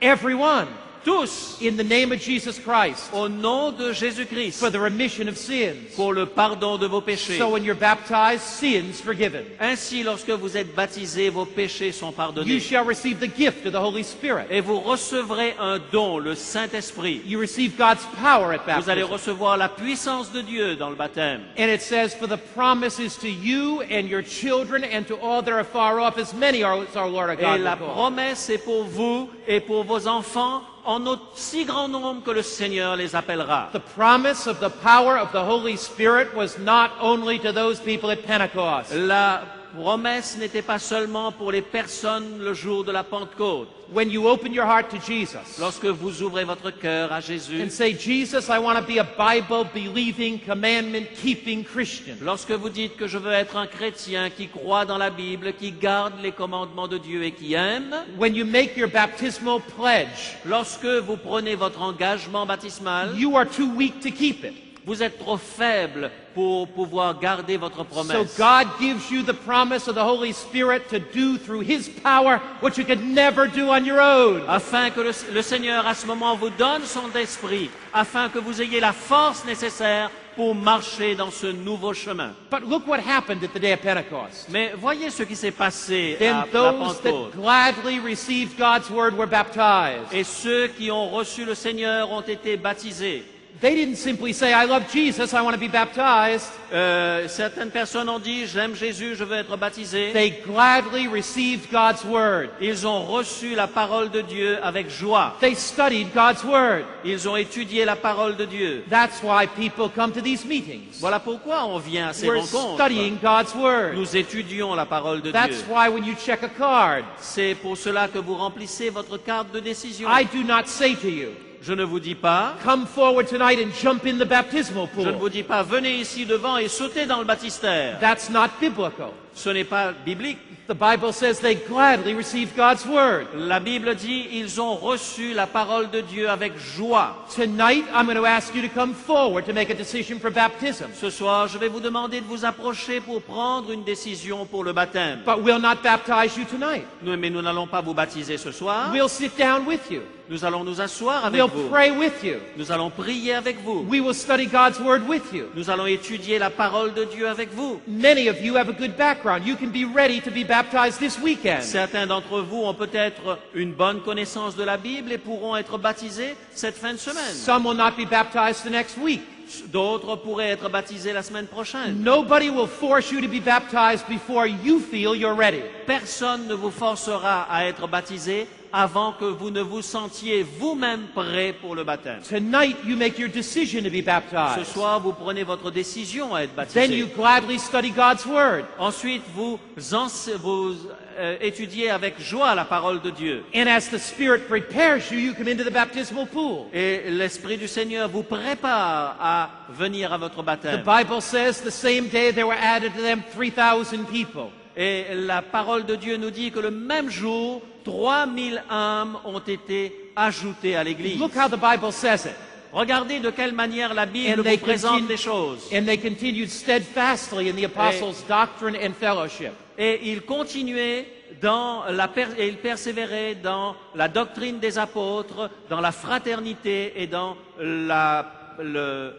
Everyone. Tous, In the name of Jesus Christ. au nom de Jésus-Christ, For the remission of sins. pour le pardon de vos péchés. So when you're baptized, sins forgiven. Ainsi, lorsque vous êtes baptisés, vos péchés sont You pardonnés. shall receive the gift of the Holy Spirit. Et vous recevrez un don, le Saint-Esprit. You receive God's power at Vous allez baptism. recevoir la puissance de Dieu dans le baptême. And it says, for the promise is to you and your children and to all that are far off, as many as our Lord our Et God la will call. promesse est pour vous et pour vos enfants en aussi grand nombre que le Seigneur les appellera. The promise of the power of the Holy Spirit was not only to those people at Pentecost. La promesse n'était pas seulement pour les personnes le jour de la Pentecôte. When you open your heart to Jesus Lorsque vous ouvrez votre cœur à Jésus, and say, Jesus, I want to be a Bible-believing, commandment-keeping Christian. lorsque vous dites que je veux être un chrétien qui croit dans la Bible, qui garde les commandements de Dieu et qui aime, When you make your baptismal pledge, lorsque vous prenez votre engagement baptismal, you are too weak to keep it. vous êtes trop faible pour pouvoir garder votre So promesse. God gives you the promise of the Holy Spirit to do through His power what you could never do on your own. Afin que le Seigneur à ce moment vous donne son esprit, afin que vous ayez la force nécessaire pour marcher dans ce nouveau chemin. But look what happened at the day of Pentecost. Mais voyez ce qui s'est passé Then à la those Pentecôte. that gladly received God's word were baptized. Et ceux qui ont reçu le Seigneur ont été baptisés. They didn't simply say, I love Jesus, I want to be baptized. Certaines personnes ont dit, j'aime Jésus, je veux être baptisé. They gladly received God's word. Ils ont reçu la parole de Dieu avec joie. They studied God's word. Ils ont étudié la parole de Dieu. That's why people come to these meetings. Voilà pourquoi on vient à ces We're rencontres. studying God's word. Nous étudions la parole de That's Dieu. why when you check a card, C'est pour cela que vous remplissez votre carte de décision. I do not say to you, Je ne vous dis pas, come forward tonight and jump in the baptismal je ne pool. vous dis pas, venez ici devant et sautez dans le baptistère. That's not biblical. Ce n'est pas biblique. The Bible says they gladly received God's word. La Bible dit, ils ont reçu la parole de Dieu avec joie. Tonight, I'm going to ask you to come forward to make a decision for baptism. Ce soir, je vais vous demander de vous approcher pour prendre une décision pour le baptême. But we'll not baptize you tonight. Mais nous n'allons pas vous baptiser ce soir. We'll sit down with you. Nous allons nous asseoir avec We'll vous. pray with you. Nous allons prier avec vous. We will study God's word with you. Nous allons étudier la parole de Dieu avec vous. Many of you have a good background. You can be ready to be baptized this weekend. Certains d'entre vous ont peut-être une bonne connaissance de la Bible et pourront être baptisés cette fin de semaine. Some will not be baptized the next week. D'autres pourraient être baptisés la semaine prochaine. Nobody will force you to be baptized before you feel you're ready. Personne ne vous forcera à être baptisé avant que vous ne vous sentiez vous-même prêt pour le baptême. Tonight, you make your decision to be Ce baptized. soir, vous prenez votre décision à être Then you baptisé. gladly study God's word. Ensuite, vous étudiez avec joie la parole de Dieu. And as the Spirit prepares you, you come into the baptismal pool. Et l'Esprit du Seigneur vous prépare à venir à votre The baptême. Bible says the same day there were added to them 3,000 people. Et la parole de Dieu nous dit que le même jour, 3000 âmes ont été ajoutées à l'Église. Look how the Bible says it. Regardez de quelle manière la Bible And they vous présente continue- les choses. And they continued steadfastly in the apostles' doctrine and fellowship. Et ils continuaient et ils persévéraient dans la doctrine des apôtres, dans la fraternité et dans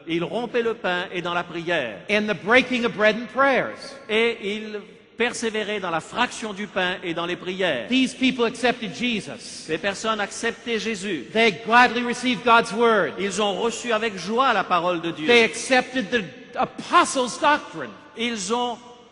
ils rompaient le pain et dans la prière. And the breaking of bread and prayers. Et ils persévéraient dans la fraction du pain et dans les prières. These people accepted Jesus. Les personnes acceptaient Jésus. They gladly received God's word. Ils ont reçu avec joie la parole de Dieu. They accepted the apostles' doctrine.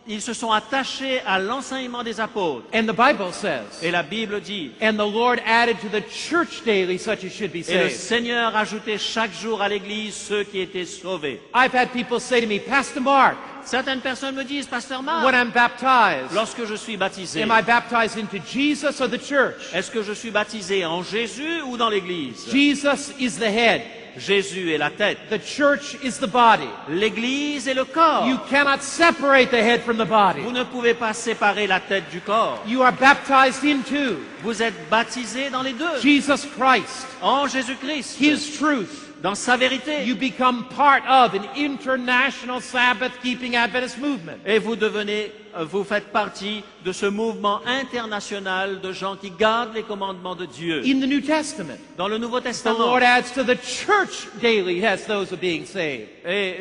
Ils se sont attachés à l'enseignement des apôtres. And the Bible says, Et la Bible dit, and the Lord added to the church daily such as should be et le saved. Seigneur ajoutait chaque jour à l'Église ceux qui étaient sauvés. I've had people say to me, Pastor Mark, Certaines personnes me disent, Pasteur Marc, when I'm baptized, lorsque je suis baptisé, am I baptized into Jesus or the church? est-ce que je suis baptisé en Jésus ou dans l'Église? Jesus is the head. Jésus est la tête. The church is the body. L'Église est le corps. You cannot separate the head from the body. Vous ne pouvez pas séparer la tête du corps. You are baptized into Vous êtes baptisé dans les deux. Jesus Christ, En Jésus-Christ. His truth. Dans sa vérité. You become part of an international Sabbath-keeping Adventist movement. Et vous faites partie de ce mouvement international de gens qui gardent les commandements de Dieu. In the New Testament, Dans le Nouveau the Testament. Lord adds to the church daily as those who are being saved. Et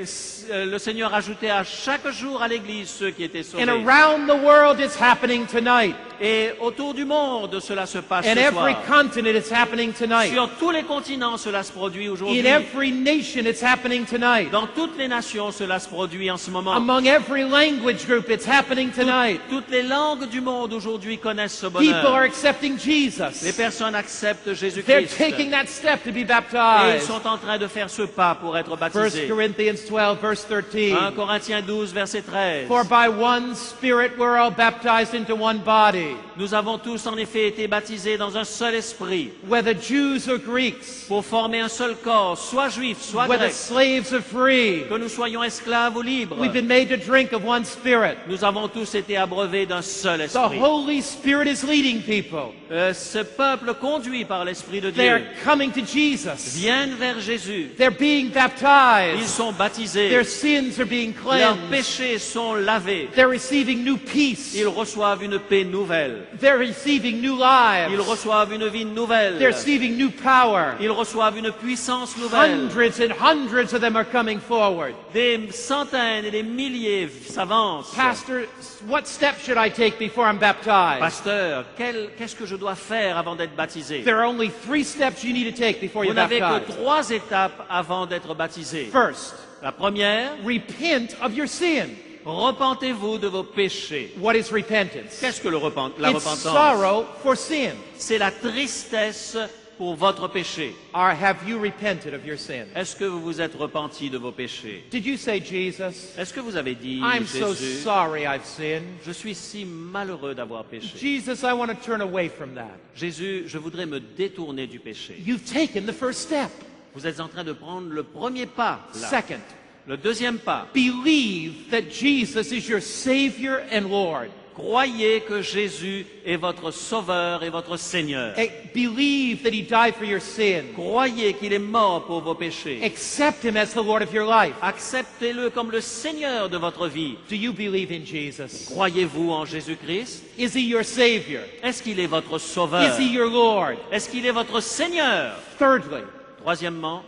le Seigneur ajoutait à chaque jour à l'Église ceux qui étaient sauvés. And around the world it's happening tonight. Et autour du monde, cela se passe In ce every soir. continent it's happening tonight. Sur tous les continents, cela se produit aujourd'hui. In every nation it's happening tonight. Dans toutes les nations, cela se produit en ce moment. Among every language group it's happening tonight. Toutes les langues du monde aujourd'hui connaissent ce People are bonheur. accepting Les Jesus. personnes acceptent They're Jésus-Christ. taking that step to be Et ils baptized. sont en train de faire ce pas pour être 1 baptisés. Corinthians 12, verse 13. 1 Corinthiens 12, verset 13. For by one Spirit we're all baptized into one body, Nous avons tous en effet été baptisés dans un seul esprit whether Jews or Greeks, pour former un seul corps, soit juifs, soit whether grecs, slaves or free. que nous soyons esclaves ou libres. We've been made to drink of one Spirit. Nous avons tous été abreuvés d'un seul The esprit. Holy Spirit is leading people. Ce peuple conduit par l'Esprit de They are Dieu coming to Jesus. viennent vers Jésus. They're being Ils baptized. sont baptisés. Their sins are being Leurs cleansed. péchés sont lavés. They're receiving new peace. Ils reçoivent une paix nouvelle. They're receiving new Ils lives. reçoivent une vie They're nouvelle. receiving new power. Ils reçoivent une puissance nouvelle. Hundreds and hundreds of them are coming forward. Des centaines et des milliers s'avancent. Pastor, what step should I take before I'm baptized? Pasteur, qu'est-ce que je dois faire avant d'être baptisé? There are only 3 steps you need to take before Vous you're n'avez que baptized. 3 étapes avant d'être baptisé. First, La première, repent of your sin. repentez-vous de vos péchés. What is repentance? Qu'est-ce que la It's repentance? sorrow for sin. C'est la tristesse pour votre péché. Or have you repented of your sin? Est-ce que vous vous êtes repenti de vos péchés? Did you say, Jesus, Est-ce que vous avez dit, I'm so Jésus, sorry I've sinned? je suis si malheureux d'avoir péché. Jesus, I want to turn away from that. Jésus, je voudrais me détourner du péché. You've taken the first step. Vous êtes en train de prendre le premier pas, là. Second, Le deuxième pas, believe that Jesus is your Savior and Lord. croyez que Jésus est votre Sauveur et votre Seigneur. Believe that He died for your sin. Croyez qu'il est mort pour vos péchés. Accept Him as the Lord of your life. Acceptez-le comme le Seigneur de votre vie. Do you believe in Jesus? Croyez-vous en Jésus-Christ? Is He your Savior? Est-ce qu'il est votre Sauveur? Is He your Lord? Est-ce qu'il est votre Seigneur? Thirdly, Troisièmement,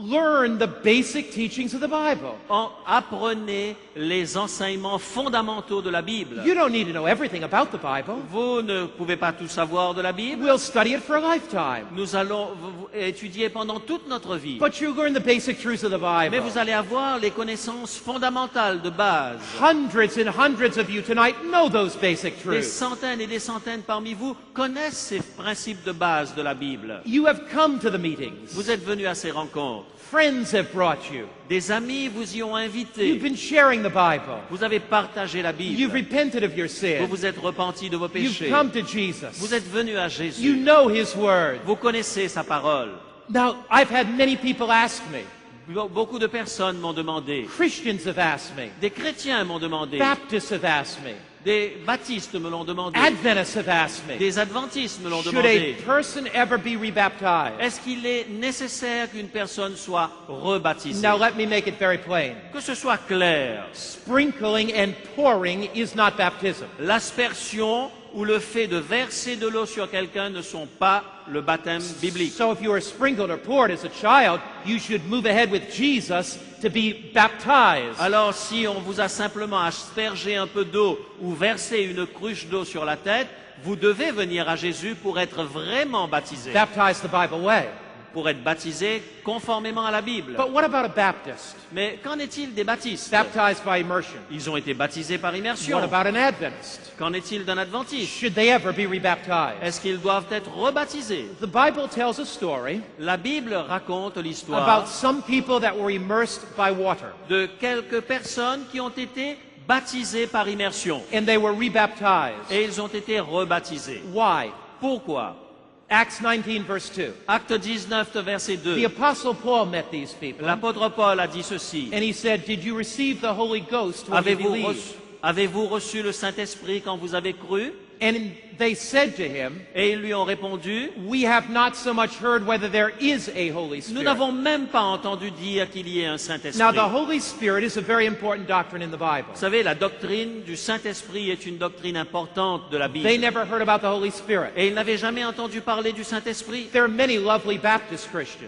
learn the basic teachings of the Bible. apprenez les enseignements fondamentaux de la Bible. You don't need to know everything about the Bible. Vous ne pouvez pas tout savoir de la Bible. We'll study it for a lifetime. Nous allons étudier pendant toute notre vie. But you learn the basic truths of the Mais Bible. vous allez avoir les connaissances fondamentales de base. Hundreds and hundreds of you tonight know those basic Des truths. centaines et des centaines parmi vous connaissent ces principes de base de la Bible. You have come to the meetings. Vous êtes venus à ces rencontres. Friends have brought you. Des amis vous y ont You've invité. been sharing the Bible. Vous avez partagé la You've Bible. repented of your Vous sin. vous êtes repentis de vos You've péchés. come to Jesus. Vous êtes venus à You Jésus. know His Word. Vous connaissez sa parole. Now, I've had many people ask me. Beaucoup de personnes m'ont demandé. Christians have asked me. Des chrétiens m'ont demandé. Baptists have asked me. Des baptistes me l'ont demandé. Adventists have asked me. Des adventistes me l'ont Should a demandé. person ever be rebaptized? Est-ce qu'il est nécessaire qu'une personne soit rebaptisée? Now, let me make it very plain. Que ce soit clair, Sprinkling and pouring is not baptism. l'aspersion ou le fait de verser de l'eau sur quelqu'un ne sont pas le baptême biblique. So if you were sprinkled or poured as a child, you should move ahead with Jesus to be baptized. Alors si on vous a simplement aspergé un peu d'eau ou versé une cruche d'eau sur la tête, vous devez venir à Jésus pour être vraiment baptisé, Baptize the Bible way. pour être baptisé conformément à la Bible. But what about a Baptist? Mais qu'en est-il des baptistes? Baptized by immersion. Ils ont été baptisés par immersion. What about an Adventist? Qu'en est-il d'un adventiste? Should they ever be rebaptized? Est-ce qu'ils doivent être rebaptisés? The Bible tells a story La Bible raconte about l'histoire some people that were immersed by water, de quelques personnes qui ont été baptisées par immersion. and they were rebaptized. Et ils ont été rebaptisés. Why? Pourquoi? Acts 19, verse 2. Acte 19, verset The 2. Apostle Paul met these people, L'apôtre Paul a dit ceci. and he said, Did you receive the Holy Ghost when you Avez-vous believed? reçu, avez-vous reçu le Saint-Esprit quand vous avez cru? And they said to him, Et ils lui ont répondu, We have not so much heard whether there is a Holy nous Spirit. n'avons même pas entendu dire qu'il y ait un Saint-Esprit. Now, the Holy Spirit is a very important doctrine in the Bible. Vous savez, la doctrine du Saint-Esprit est une doctrine importante de la They Bible. never heard about the Holy Spirit. Et ils n'avaient jamais entendu parler du Saint-Esprit. There are many lovely Baptist Christians,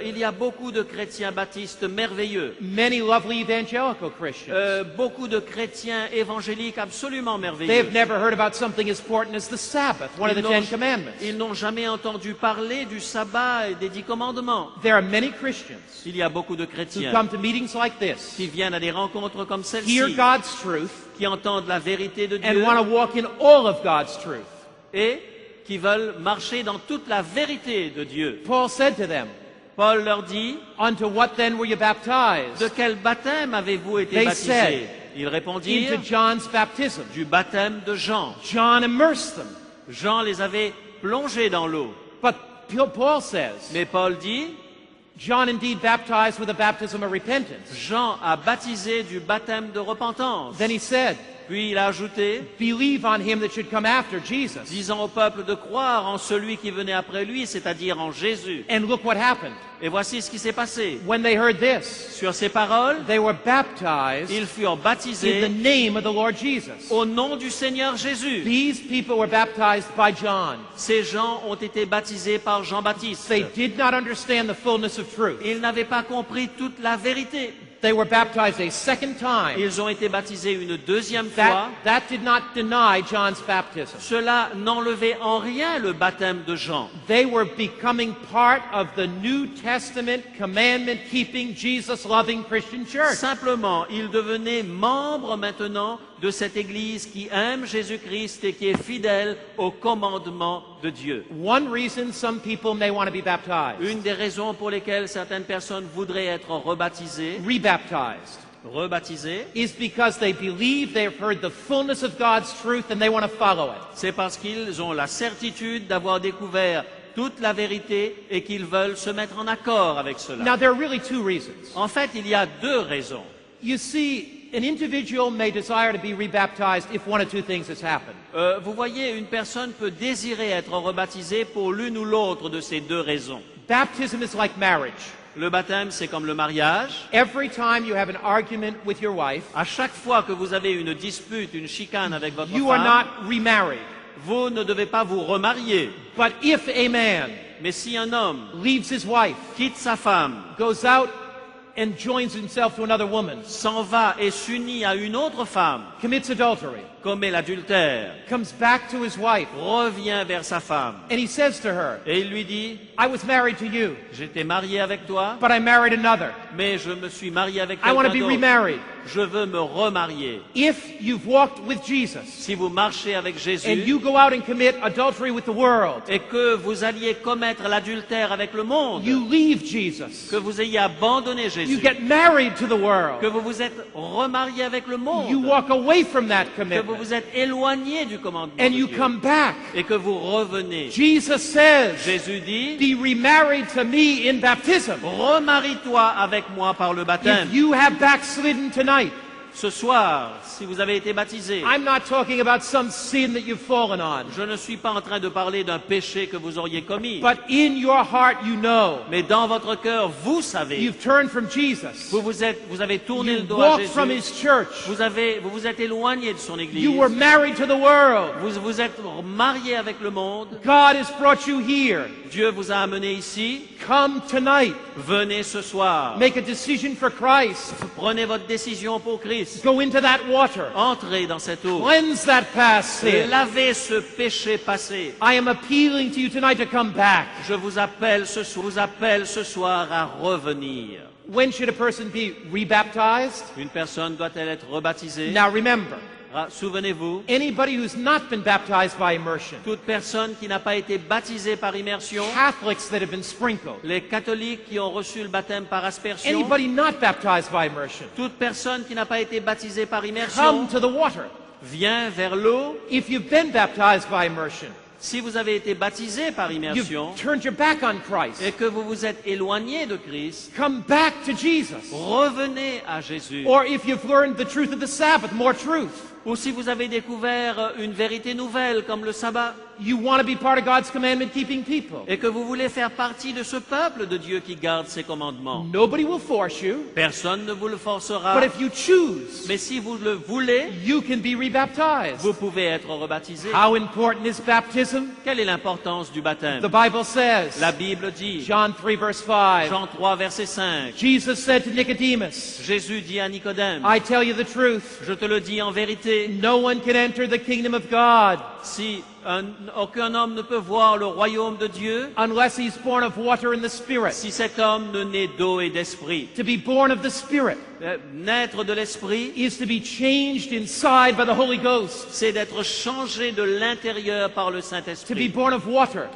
Il y a beaucoup de chrétiens baptistes merveilleux. many lovely evangelical Christians. Beaucoup de chrétiens évangéliques absolument They have merveilleux. never heard about something as important as the Sabbath, one of the Ten Commandments. Ils n'ont jamais entendu parler du sabbat et des 10 commandements. There are many Christians Il y a beaucoup de who chrétiens come to meetings like this, qui viennent à des rencontres comme hear celle-ci, God's truth, qui entendent la vérité de and Dieu want to walk in all of God's truth. et qui veulent marcher dans toute la vérité de Dieu. Paul said to them, Paul leur dit, Unto what then were you baptized? de quel baptême avez-vous été They baptisés? said, Ils répondirent, Into John's baptism. du baptême de Jean. John immersed them. Jean les avait plongés dans l'eau. But Paul says, Mais Paul dit, John indeed baptized with a baptism of repentance. Jean a baptisé du baptême de repentance. Then he said, Puis il a ajouté, Believe on him that should come after, Jesus. disant au peuple de croire en celui qui venait après lui, c'est-à-dire en Jésus. And look what happened. Et voici ce qui s'est passé. When they heard this, Sur ces paroles, they were baptized ils furent in the baptisés name of the Lord Jesus. au nom du Seigneur Jésus. These people were baptized by John. Ces gens ont été baptisés par Jean-Baptiste. They did not understand the fullness of truth. Ils n'avaient pas compris toute la vérité. They were baptized a second time. Ils ont été baptisés une deuxième fois. That did not deny John's baptism. Cela n'enlevait en rien le baptême de Jean. They were becoming part of the New Testament commandment-keeping, Jesus-loving Christian church. Simplement, ils devenaient membres maintenant de cette Église qui aime Jésus-Christ et qui est fidèle aux commandements de Dieu. One reason some people may want to be baptized, Une des raisons pour lesquelles certaines personnes voudraient être rebaptisées, is because they believe they have heard the fullness of God's truth and they want to follow it. c'est parce qu'ils ont la certitude d'avoir découvert toute la vérité et qu'ils veulent se mettre en accord avec cela. Now, there are really two reasons. En fait, il y a deux raisons. You see, an individual may desire to be rebaptized if one of two things has happened. Vous voyez, une personne peut désirer être rebaptisée pour l'une ou l'autre de ces deux raisons. Baptism is like marriage. Le baptême, c'est comme le mariage. Every time you have an argument with your wife, À chaque fois que vous avez une dispute, une chicane avec votre you are femme, not remarried. vous ne devez pas vous remarier. But if a man Mais si un homme leaves his wife, quitte sa femme, goes out and joins himself to another woman, s'en va et s'unit à une autre femme, commits adultery, commet l'adultère, comes back to his wife, revient vers sa femme and he says to her, et il lui dit, I was married to you, j'étais marié avec toi, but I married another. mais je me suis marié avec I want to quelqu'un be d'autre. remarried. Je veux me remarier. If you've walked with Jesus Si vous marchez avec Jésus and you go out and commit adultery with the world, et que vous alliez commettre l'adultère avec le monde, you leave Jesus, que vous ayez abandonné you Jésus, get married to the que world, vous vous êtes remarié avec le you monde, walk away from that que vous commitment, vous êtes éloigné du commandement and de you Dieu come back. et que vous revenez. Jesus says, Jésus dit, be remarried to me in baptism. remarie-toi avec moi par le baptême. If you have backslidden tonight, Ce soir, si vous avez été baptisé, I'm not talking about some sin that you've fallen on, je ne suis pas en train de parler d'un péché que vous auriez commis, but in your heart you know mais dans votre cœur, vous savez, you've turned from Jesus. vous avez tourné le You dos à walked from Jésus, his church. vous vous êtes éloigné de son église, You were married to the world. vous vous êtes marié avec le monde, God has brought you here. Dieu vous a amené ici, Come tonight. venez ce soir, Make a decision for Christ. prenez votre décision pour Christ, Go into that water. entrez dans cette eau, Cleanse that past sin. lavez ce péché passé. I am appealing to you tonight to come back. Je vous appelle ce soir à revenir. When should a person be rebaptized? Une personne doit-elle être rebaptisée? Now remember, Souvenez-vous, anybody who's not been baptized by immersion, toute personne qui n'a pas été baptisée par immersion, Catholics that have been sprinkled, les catholiques qui ont reçu le baptême par aspersion, anybody not baptized by immersion, toute personne qui n'a pas été baptisée par come immersion, to the water. vient vers l'eau. If you've been baptized by immersion, Si vous avez été baptisé par immersion you've turned your back on et Christ, que vous vous êtes éloigné de Christ, come back to Jesus. revenez à Jésus. Or if you've learned the truth of the Sabbath, more truth, Ou si vous avez découvert une vérité nouvelle comme le sabbat you want to be part of God's commandment-keeping people. et que vous voulez faire partie de ce peuple de Dieu qui garde ses commandements, Nobody will force you, personne ne vous le forcera. but if you choose, Mais si vous le voulez, you can be rebaptized. vous pouvez être rebaptisé. How important is baptism? Quelle est l'importance du baptême? The Bible says, La Bible dit, John 3 verse 5, Jean 3, verset 5, Jesus said to Nicodemus, Jésus dit à Nicodème, I tell you the truth, je te le dis en vérité, no one can enter the kingdom of God si aucun homme ne peut voir le royaume de Dieu, unless he's born of water and the Spirit. si cet homme ne naît d'eau et d'esprit. To be born of the Spirit Naître de l'esprit, is to be changed inside by the Holy Ghost. c'est d'être changé de l'intérieur par le To be Saint-Esprit. born of water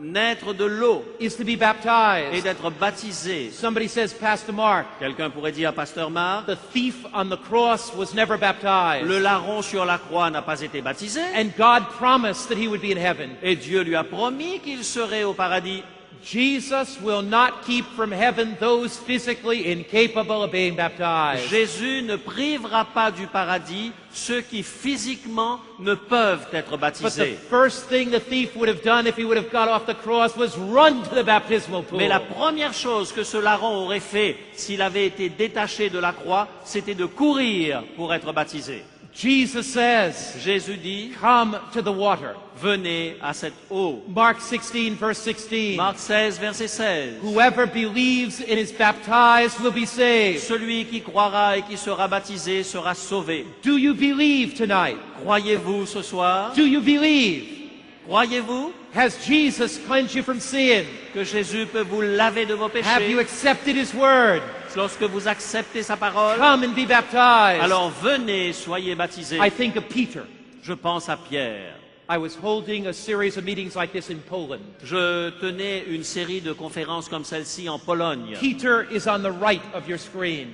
Naître de l'eau is to be et baptized. d'être baptisé. Somebody says, Pastor Mark, Quelqu'un pourrait dire à Pasteur Marc, the thief on the cross was never baptized. le larron sur la croix n'a pas été baptisé And God promised that he would be in heaven. et Dieu lui a promis qu'il serait au paradis. Jesus will not keep from heaven those physically incapable of being baptized. Jésus ne privera pas du paradis ceux qui physiquement ne peuvent être But the baptisés. first thing the thief would have done if he would have got off the cross was run to the baptismal pool. Mais la première chose que ce larron aurait fait s'il avait été détaché de la croix, c'était de courir pour être baptisé. Jesus says, Jésus dit, come to the water. venez à cette eau. Mark 16, verse 16. Marc 16, verset 16. Whoever believes and is baptized will be saved. Celui qui croira et qui sera baptisé sera sauvé. Do you believe tonight? Croyez-vous ce soir? Do you believe? Croyez-vous Has Jesus cleansed you from sin? que Jésus peut vous laver de vos Have you péchés? accepted His word? Lorsque vous acceptez sa parole, Come and be baptized. alors venez, soyez baptisés. I think of Peter. Je pense à Pierre. I was holding a series of meetings like this in Poland. Je tenais une série de conférences comme celle-ci en Pologne. Peter is on the right of your screen.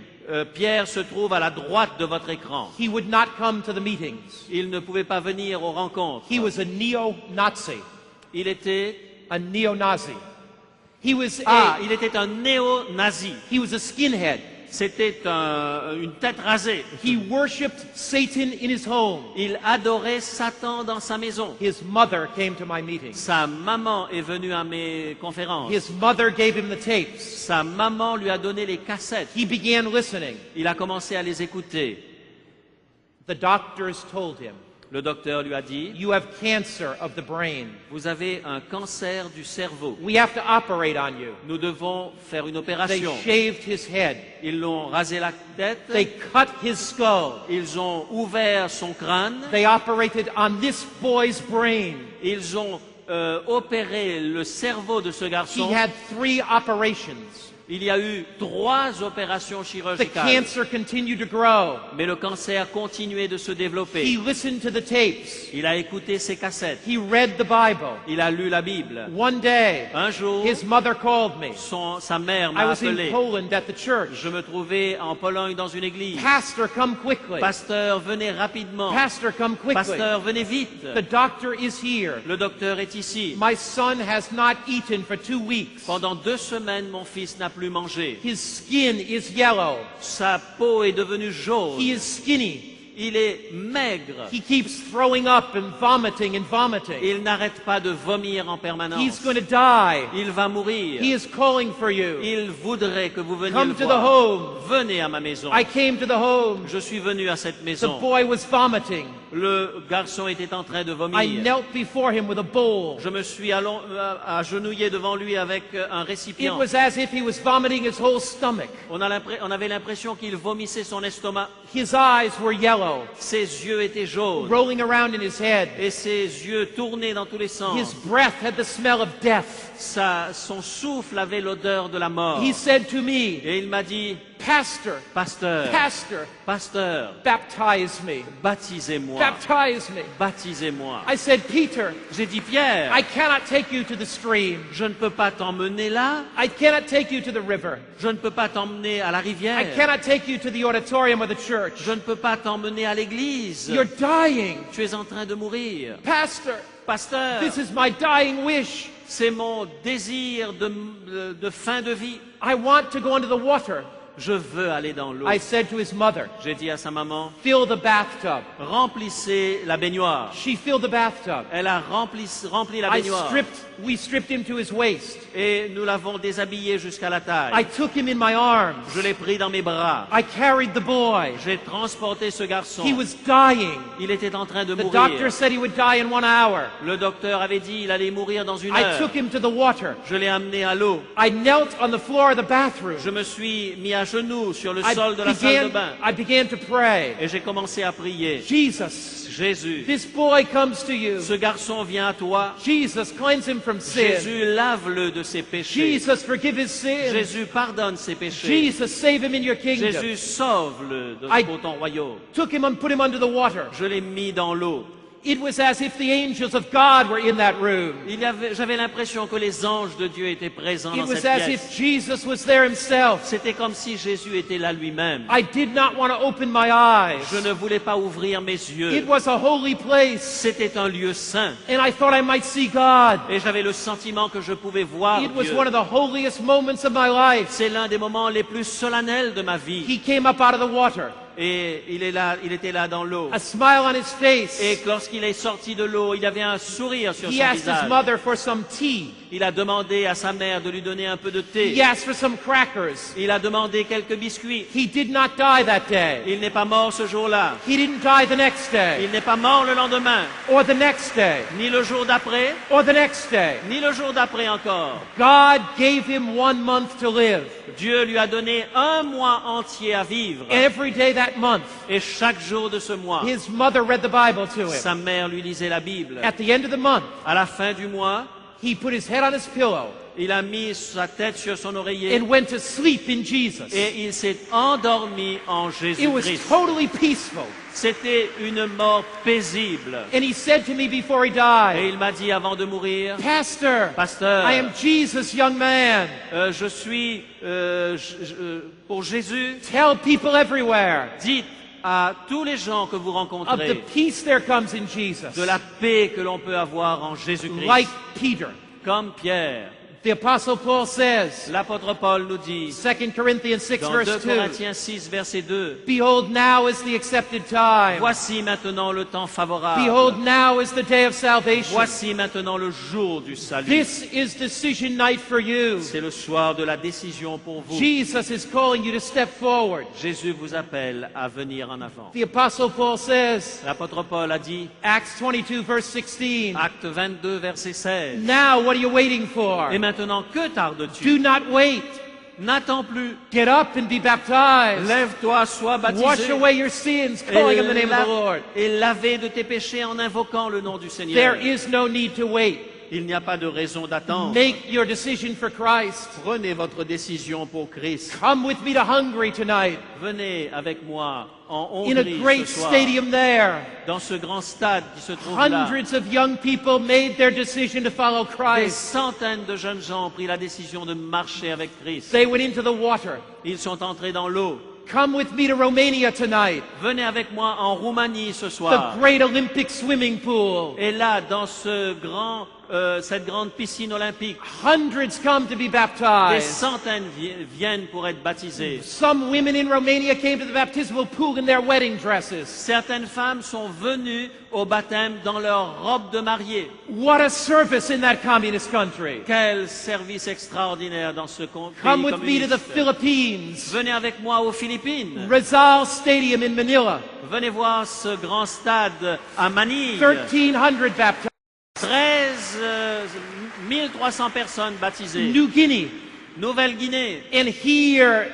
Pierre se trouve à la droite de votre écran. He would not come to the meetings. Il ne pouvait pas venir aux rencontres. He was a neo-Nazi. Il était A neo-Nazi. He was il était un néo-nazi. he was a skinhead. C'était une tête rasée. He worshipped Satan in his home. Il adorait Satan dans sa maison. His mother came to my meetings. Sa maman est venue à mes conférences. His mother gave him the tapes. Sa maman lui a donné les cassettes. He began listening. Il a commencé à les écouter. The doctors told him, Le docteur lui a dit, you have cancer of the brain. vous avez un cancer du cerveau. We have to operate on you. Nous devons faire une They opération. shaved his head. Ils l'ont rasé la tête. They cut his skull. Ils ont ouvert son crâne. They operated on this boy's brain. Ils ont opéré le cerveau de ce He garçon. had 3 operations. Il y a eu 3 opérations The chirurgicales. cancer continued to grow. Mais le cancer continuait de se He développer. listened to the tapes. Il a écouté ses cassettes. He read the Bible. Il a lu la Bible. One day, Un jour, his mother called me. sa mère I m'a was in appelé. Poland at the church. Je me trouvais en Pologne dans une église. Pastor, come quickly. Pasteur, venez rapidement. Pastor, come quickly. Pasteur, venez vite. The doctor is here. Le docteur est ici. My son has not eaten for 2 weeks. Pendant 2 semaines, mon fils n'a plus mangé. His skin is yellow. Sa peau est devenue jaune. He is skinny. Il est maigre. He keeps throwing up and vomiting and vomiting. Il n'arrête pas de vomir en permanence. He's going to die. Il va mourir. He is calling for you. Il voudrait que vous veniez Come le to the voir. home. Venez à ma maison. I came to the home. Je suis venu à cette The maison. boy was vomiting. Le garçon était en train de I vomir. knelt before him with a bowl. Je me suis agenouillé devant lui avec un It récipient. was as if he was vomiting his whole stomach. On avait l'impression qu'il vomissait son estomac. His eyes were yellow, Ses yeux étaient jaunes rolling around in his head. et ses yeux tournaient dans tous les sens. His breath had the smell of death. Son souffle avait l'odeur de la mort. He said to me, Et il m'a dit, Pastor, pasteur, Pastor, pasteur, baptize me. baptisez-moi, Baptize me. baptisez-moi. I said, Peter, J'ai dit, Pierre, I cannot take you to the stream. je ne peux pas t'emmener là, I cannot take you to the river. je ne peux pas t'emmener à la I rivière, cannot take you to the auditorium of the church. je ne peux pas t'emmener à l'église. You're dying. Tu es en train de mourir. Pastor, Pasteur, this is my dying wish. c'est mon désir de fin de vie. I want to go into the water. Je veux aller dans l'eau. I said to his mother, J'ai dit à sa maman, fill the bathtub. remplissez la baignoire. She filled the bathtub. Elle a rempli la baignoire. We stripped him to his waist. Et nous l'avons déshabillé jusqu'à la I taille. took him in my arms. Je l'ai pris dans mes bras. I carried the boy. J'ai transporté ce garçon. He was dying. Il était en train de The mourir. doctor said he would die in 1 hour. Le docteur avait dit qu'il allait mourir dans une I heure. took him to the water. Je l'ai amené à l'eau. I knelt on the floor of the bathroom. Je me suis mis à genoux sur le I sol de la salle de bain. began to pray. Et j'ai commencé à prier. Jesus, Jésus, this boy comes to you. ce garçon vient à toi. Jesus, cleanse him from sin. Jésus, lave-le de ses péchés. Jesus, forgive his sins. Jésus, pardonne ses péchés. Jesus, save him in your kingdom. Jésus, sauve-le I- pour ton royaume. Took him and put him under the water. Je l'ai mis dans l'eau. It was as if the angels of God were in that room. J'avais l'impression que les anges de Dieu étaient présents It dans was cette as pièce. if Jesus was there himself. C'était comme si Jésus était là lui-même. I did not want to open my eyes. Je ne voulais pas ouvrir mes yeux. It was a holy place, C'était un lieu saint. and I thought I might see God. Et j'avais le sentiment que je pouvais voir It was Dieu. one of the holiest moments of my life. C'est l'un des moments les plus solennels de ma vie. He came up out of the water. Et il était là dans l'eau. a smile on his face. Et lorsqu'il est sorti de l'eau, il avait un sourire sur He son asked his visage. mother for some tea. Il a demandé à sa mère de lui donner un peu de thé. He asked for some crackers. Il a demandé quelques biscuits. He did not die that day. Il n'est pas mort ce jour-là. He didn't die the next day, Il n'est pas mort le lendemain, or the next day, ni le jour d'après, or the next day. ni le jour d'après encore. God gave him 1 month to live. Dieu lui a donné un mois entier à vivre. Every day that month, Et chaque jour de ce mois, his mother read the Bible to him. sa mère lui lisait la Bible. At the end of the month, À la fin du mois, he put his head on his pillow il a mis sa tête sur son oreiller and went to sleep in Jesus. et il s'est endormi en It was Jésus-Christ. totally peaceful. C'était une mort paisible. And he said to me before he Et died, il m'a dit avant de mourir, Pastor, Pasteur, I am Jesus, young man. je suis pour Jésus. Tell people everywhere Dites à tous les gens que vous of the rencontrez peace there comes in Jesus. de la paix que l'on peut avoir en Jésus-Christ. Like Peter. Comme Pierre. The Apostle Paul says, L'apôtre Paul nous dit 2 Corinthians 6, dans 2 verse 2, Corinthiens 6, verset 2, Behold, now is the accepted time. voici maintenant le temps favorable. Behold, now is the day of salvation. Voici maintenant le jour du salut. This is decision night for you. C'est le soir de la décision pour vous. Jesus is calling you to step forward. Jésus vous appelle à venir en avant. The Apostle Paul says, L'apôtre Paul a dit, Acts 22, verse 16, acte 22, verset 16, Now what are you waiting for? et maintenant que tardes-tu? Do not wait. N'attends plus. Get up and be baptized. Lève-toi, sois Wash baptisé away your sins, calling on the name of the Lord. et lavé de tes péchés en invoquant le nom du Seigneur. There is no need to wait. Il n'y a pas de raison d'attendre. Make your decision for Christ. Prenez votre décision pour Christ. Come with me to Hungary tonight. Venez avec moi en In a Hongrie great ce soir, stadium there, dans ce grand stade qui se trouve là. hundreds of young people made their decision to follow Des Christ. centaines de jeunes gens ont pris la décision de marcher avec Christ. They went into the water. Ils sont entrés dans l'eau. Come with me to Romania tonight. Venez avec moi en Roumanie ce The soir. great Olympic swimming pool. Et là, dans cette grande piscine olympique, Hundreds come to be des baptized. centaines viennent pour être baptisés. Some women in Romania came to the baptismal pool in their wedding dresses. Certaines femmes sont venues au baptême dans leur robe de mariée. What a service in that communist country. Quel service extraordinaire dans ce pays Come with me to the communiste. Philippines. Venez avec moi aux Philippines. Rizal Stadium in Manila. Venez voir ce grand stade à Manille. 1,300 baptized. 13 1300 personnes baptisées. New Guinea. Nouvelle-Guinée. And here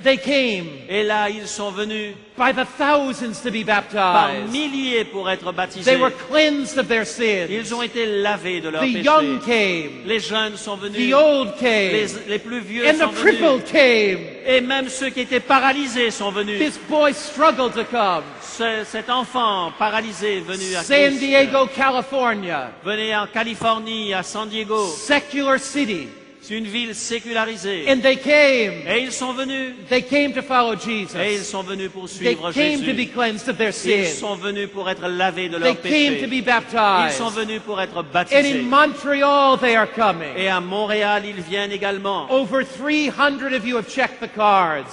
they came Et là, ils sont venus by the thousands to be par baptized. milliers pour être They baptisés. were cleansed of their sins. Ils ont été lavés de leurs The young péchés. came. Les jeunes sont venus. The old came. Les plus vieux And sont the crippled venus. came. Et même ceux qui étaient paralysés sont venus. This boy struggled to come. Cet enfant paralysé est venu à San Christ. Diego, California. Venez en Californie, à San Diego. Secular city. C'est une ville sécularisée. And they came. Et ils sont venus. They came to follow Et ils Jesus. sont venus pour They suivre came to be Jésus. cleansed of their Ils sins. sont venus pour être lavés de They leurs came to péchés. be Ils sont baptized. venus pour être And in baptisés. Montreal, they are coming. Et à Montréal, ils viennent également. Over 300 of you have checked the cards.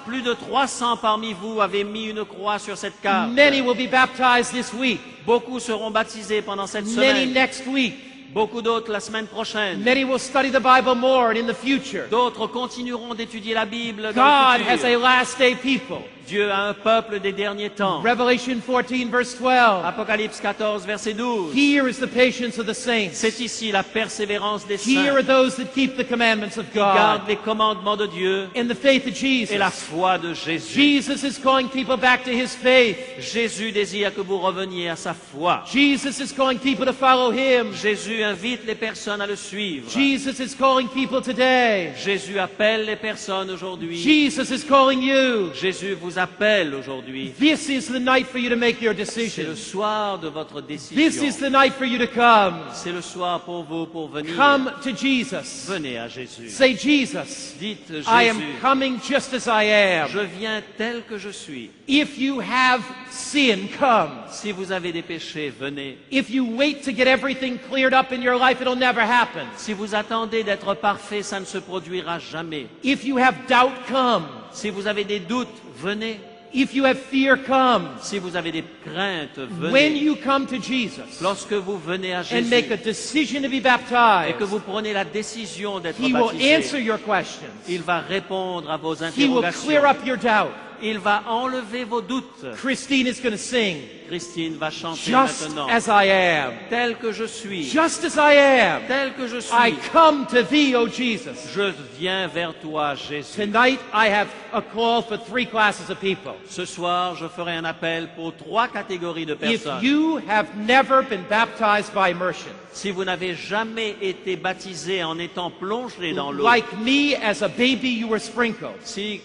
Plus de 300 parmi vous avez mis une croix sur cette carte. Many will be baptized this week. Beaucoup seront baptisés pendant cette Many semaine. next week. Beaucoup d'autres la semaine prochaine. Many will study the Bible more and in the future. D'autres continueront d'étudier la Bible dans God le has futur. a last day people. Dieu a un peuple des derniers temps. Revelation 14, verse 12. Apocalypse 14, verset 12. Here is the patience of the saints. C'est ici la persévérance des Here saints are those that keep the commandments of qui gardent God les commandements de Dieu and the faith of et la Jesus. foi de Jésus. Jesus is calling people back to his faith. Jésus désire que vous reveniez à sa foi. Jesus is calling people to follow him. Jésus invite les personnes à le suivre. Jesus is calling people today. Jésus appelle les personnes aujourd'hui. Jesus is calling you. Jésus vous appelle aujourd'hui. This is the night for you to make your C'est le decision. soir de votre décision. This is the night for you to come. C'est le soir pour vous pour venir. Come to Jesus. Venez à Jésus. Say, Jesus, Dites I am Jésus, coming just as I am. je viens tel que je suis. If you have sin, come. Si vous avez des péchés, venez. If you wait to get everything cleared up in your life, it'll never happen. Si vous attendez d'être parfait, ça ne se produira jamais. If you have doubt, come. Si vous avez des doutes, venez. If you have fear, come. Si vous avez des craintes, When venez. you come to Jesus Lorsque vous venez à and make a Jésus decision to be et baptized, que vous prenez la décision d'être He will answer baptisé, your questions. il va répondre à vos He will interrogations. clear up your doubt. Il va enlever vos doutes. Christine is going to sing, Christine va chanter just maintenant. as I am. Tel que je suis, Just as I am. tel que je I suis, come to thee, O Jesus. je viens vers toi, Jésus. Tonight I have a call for 3 classes of people. Ce soir, je ferai un appel pour 3 catégories de If personnes. you have never been baptized by immersion, Si vous n'avez jamais été baptisé en étant plongé dans l'eau, like me as a baby you were sprinkled, si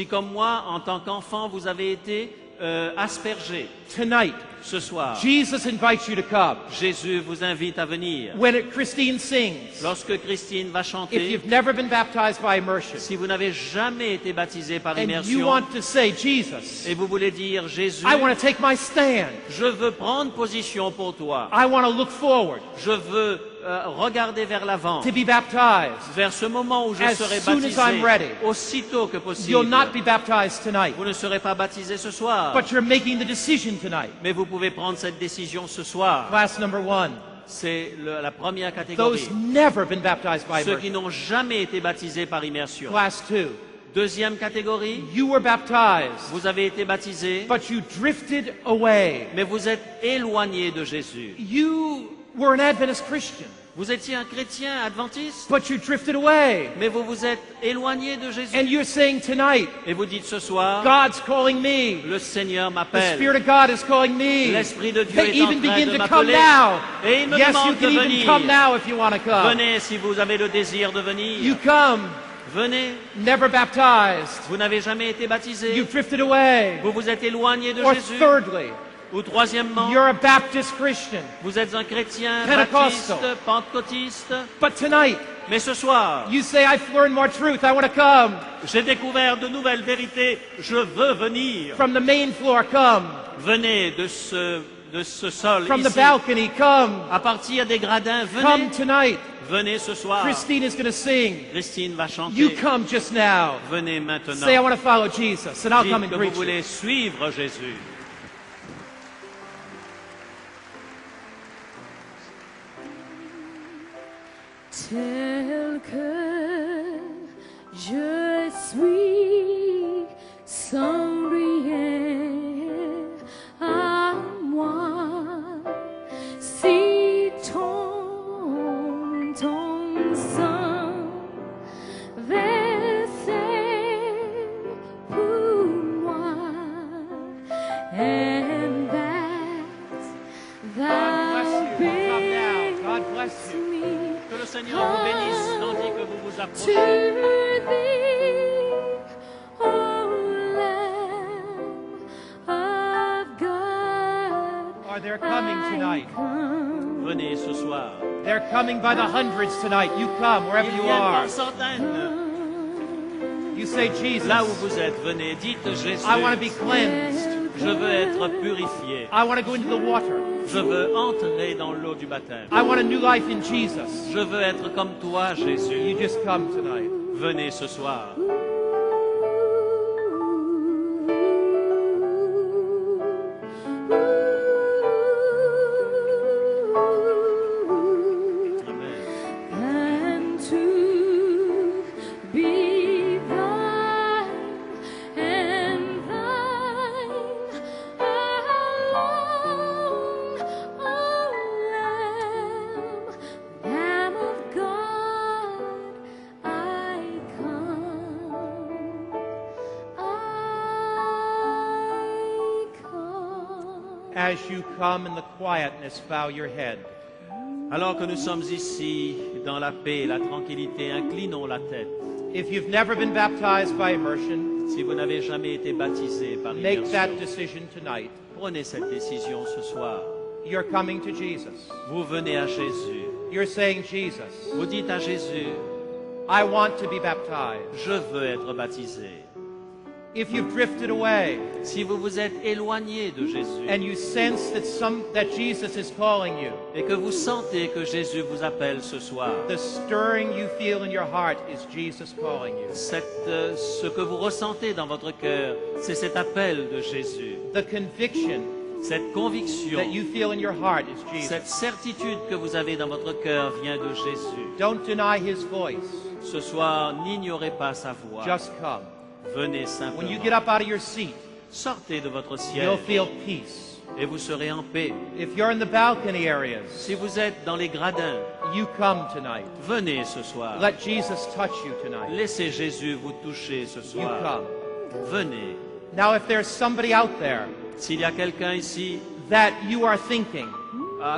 comme moi, en tant qu'enfant, vous avez été aspergé tonight ce soir, Jesus invites you to come. Jésus vous invite à venir. When Christine sings, Lorsque Christine va if chanter, you've never been baptized by immersion, si vous n'avez jamais été baptisé par and you immersion want to say, Jesus, et vous voulez dire, Jésus, I want to take my stand. je veux prendre position pour toi. I want to look forward Je veux regarder vers l'avant, to be baptized. vers ce moment où je As serai soon as I'm ready. baptisé, aussitôt que possible. You'll not be baptized tonight, Vous ne serez pas baptisé ce soir, but you're making the decision tonight. mais vous pouvez prendre cette décision ce soir. Class number 1, C'est la première catégorie. those never been baptized by Ceux qui immersion. n'ont jamais été baptisés par immersion. Class 2, Deuxième catégorie, you were baptized, vous avez été baptisés, but you drifted away. mais vous êtes éloignés de Jésus. You were an Adventist Christian, Vous étiez un chrétien adventiste, but you drifted away. mais vous vous êtes éloigné de Jésus. And you're saying tonight, Et vous dites ce soir, God's calling me. le Seigneur The m'appelle. Spirit of God is calling me. L'Esprit de Dieu They est en even train begin de to come m'appeler. now. Et il me Yes, you demande de can even venir. come now if you want to come. Venez si vous avez le désir de You venir. come, Venez. never baptized. Vous n'avez jamais été baptisé. You drifted away. Vous vous êtes éloigné de Or Jésus. thirdly, Ou troisièmement, you're a Baptist Christian. vous êtes un chrétien Pentecostal. baptiste, pentecôtiste. But tonight, Mais ce soir, you say, I've learned more truth. I want to come. j'ai découvert de nouvelles vérités. Je veux venir. From the main floor, come. Venez de ce sol From the ici. balcony, come. À partir des gradins, Come venez. tonight. Venez ce soir. Christine is going to sing. Christine va chanter. You come just now. Venez maintenant. Say, I want to follow Jesus, and I'll come Dites and que vous preach you. voulez suivre Jésus. Tel que je suis sans rien à moi, si ton sang versé pour moi, and that thou God bless you. bidst me Que le Seigneur vous bénisse tandis que vous vous to approchez. thee, O Lamb of God. Or they're coming tonight. I come. Venez ce soir. They're coming by the hundreds tonight. You come wherever Ils you viennent are. par centaines. You say, Jesus, Là où vous êtes, venez, dites Jésus. I want to be cleansed. Je veux être purifié. I want to go into the water. Je veux entrer dans l'eau du baptême. I want a new life in Jesus. Je veux être comme toi, Jésus. You just come tonight. Venez ce soir. Amen. And to be thine and thine alone, O Lamb of God, I come, I come. As you come in the quietness, bow your head. Alors que nous sommes ici, dans la paix, la tranquillité, inclinons la tête. If you've never been baptized by immersion, Si vous n'avez jamais été baptisé par make that immersion, decision tonight. prenez cette décision ce soir. You're coming to Jesus. Vous venez à Jésus. You're saying, Jesus, Vous dites à Jésus, I want to be baptized. je veux être baptisé. If you've drifted away Si vous vous êtes éloigné de Jésus and you sense that Jesus is calling you, et que vous sentez que Jésus vous appelle ce soir, the stirring you feel in your heart is Jesus calling you. ce que vous ressentez dans votre cœur, c'est cet appel de Jésus. The conviction Cette conviction, that you feel in your heart is Jesus. cette certitude que vous avez dans votre cœur vient de Jésus. Don't deny his voice. Ce soir, n'ignorez pas sa voix. Just come. Venez When you simplement. get up out of your seat, Sortez de votre you'll siège feel peace. et vous serez en paix. If you're in the balcony areas, Si vous êtes dans les gradins, you come tonight. venez ce soir. Let Jesus touch you tonight. Laissez Jésus vous toucher ce You soir. come. Venez. Now, if there's somebody out there S'il y a quelqu'un ici that you are thinking,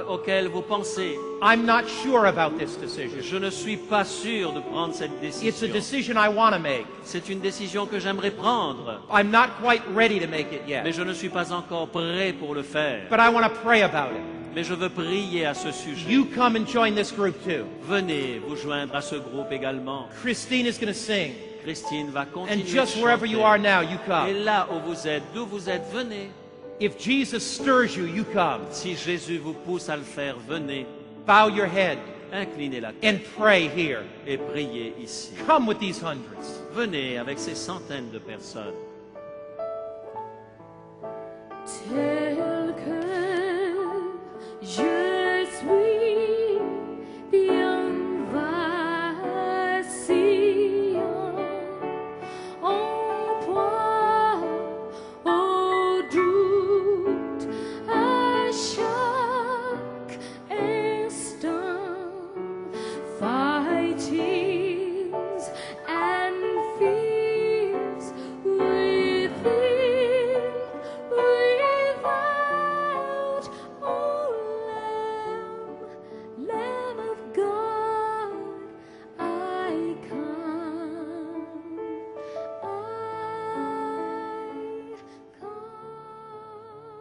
auquel vous pensez, I'm not sure about this decision. je ne suis pas sûr de prendre cette It's a décision. decision I want to make. C'est une décision que j'aimerais prendre, I'm not quite ready to make it mais yet, je ne suis pas encore prêt pour le faire. but I want to pray about it. Mais je veux prier à ce sujet. You come and join this group too. Venez vous joindre à ce groupe également. Christine is going to sing, Christine va continuer and just de wherever chanter. you are now, you Et come. là où vous êtes, d'où vous êtes, venez. If Jesus stirs you, you come. Si Jésus vous pousse à le faire, venez. Bow your head Inclinez la tête and pray here. et priez ici. Come with these hundreds. Venez avec ces centaines de personnes. Take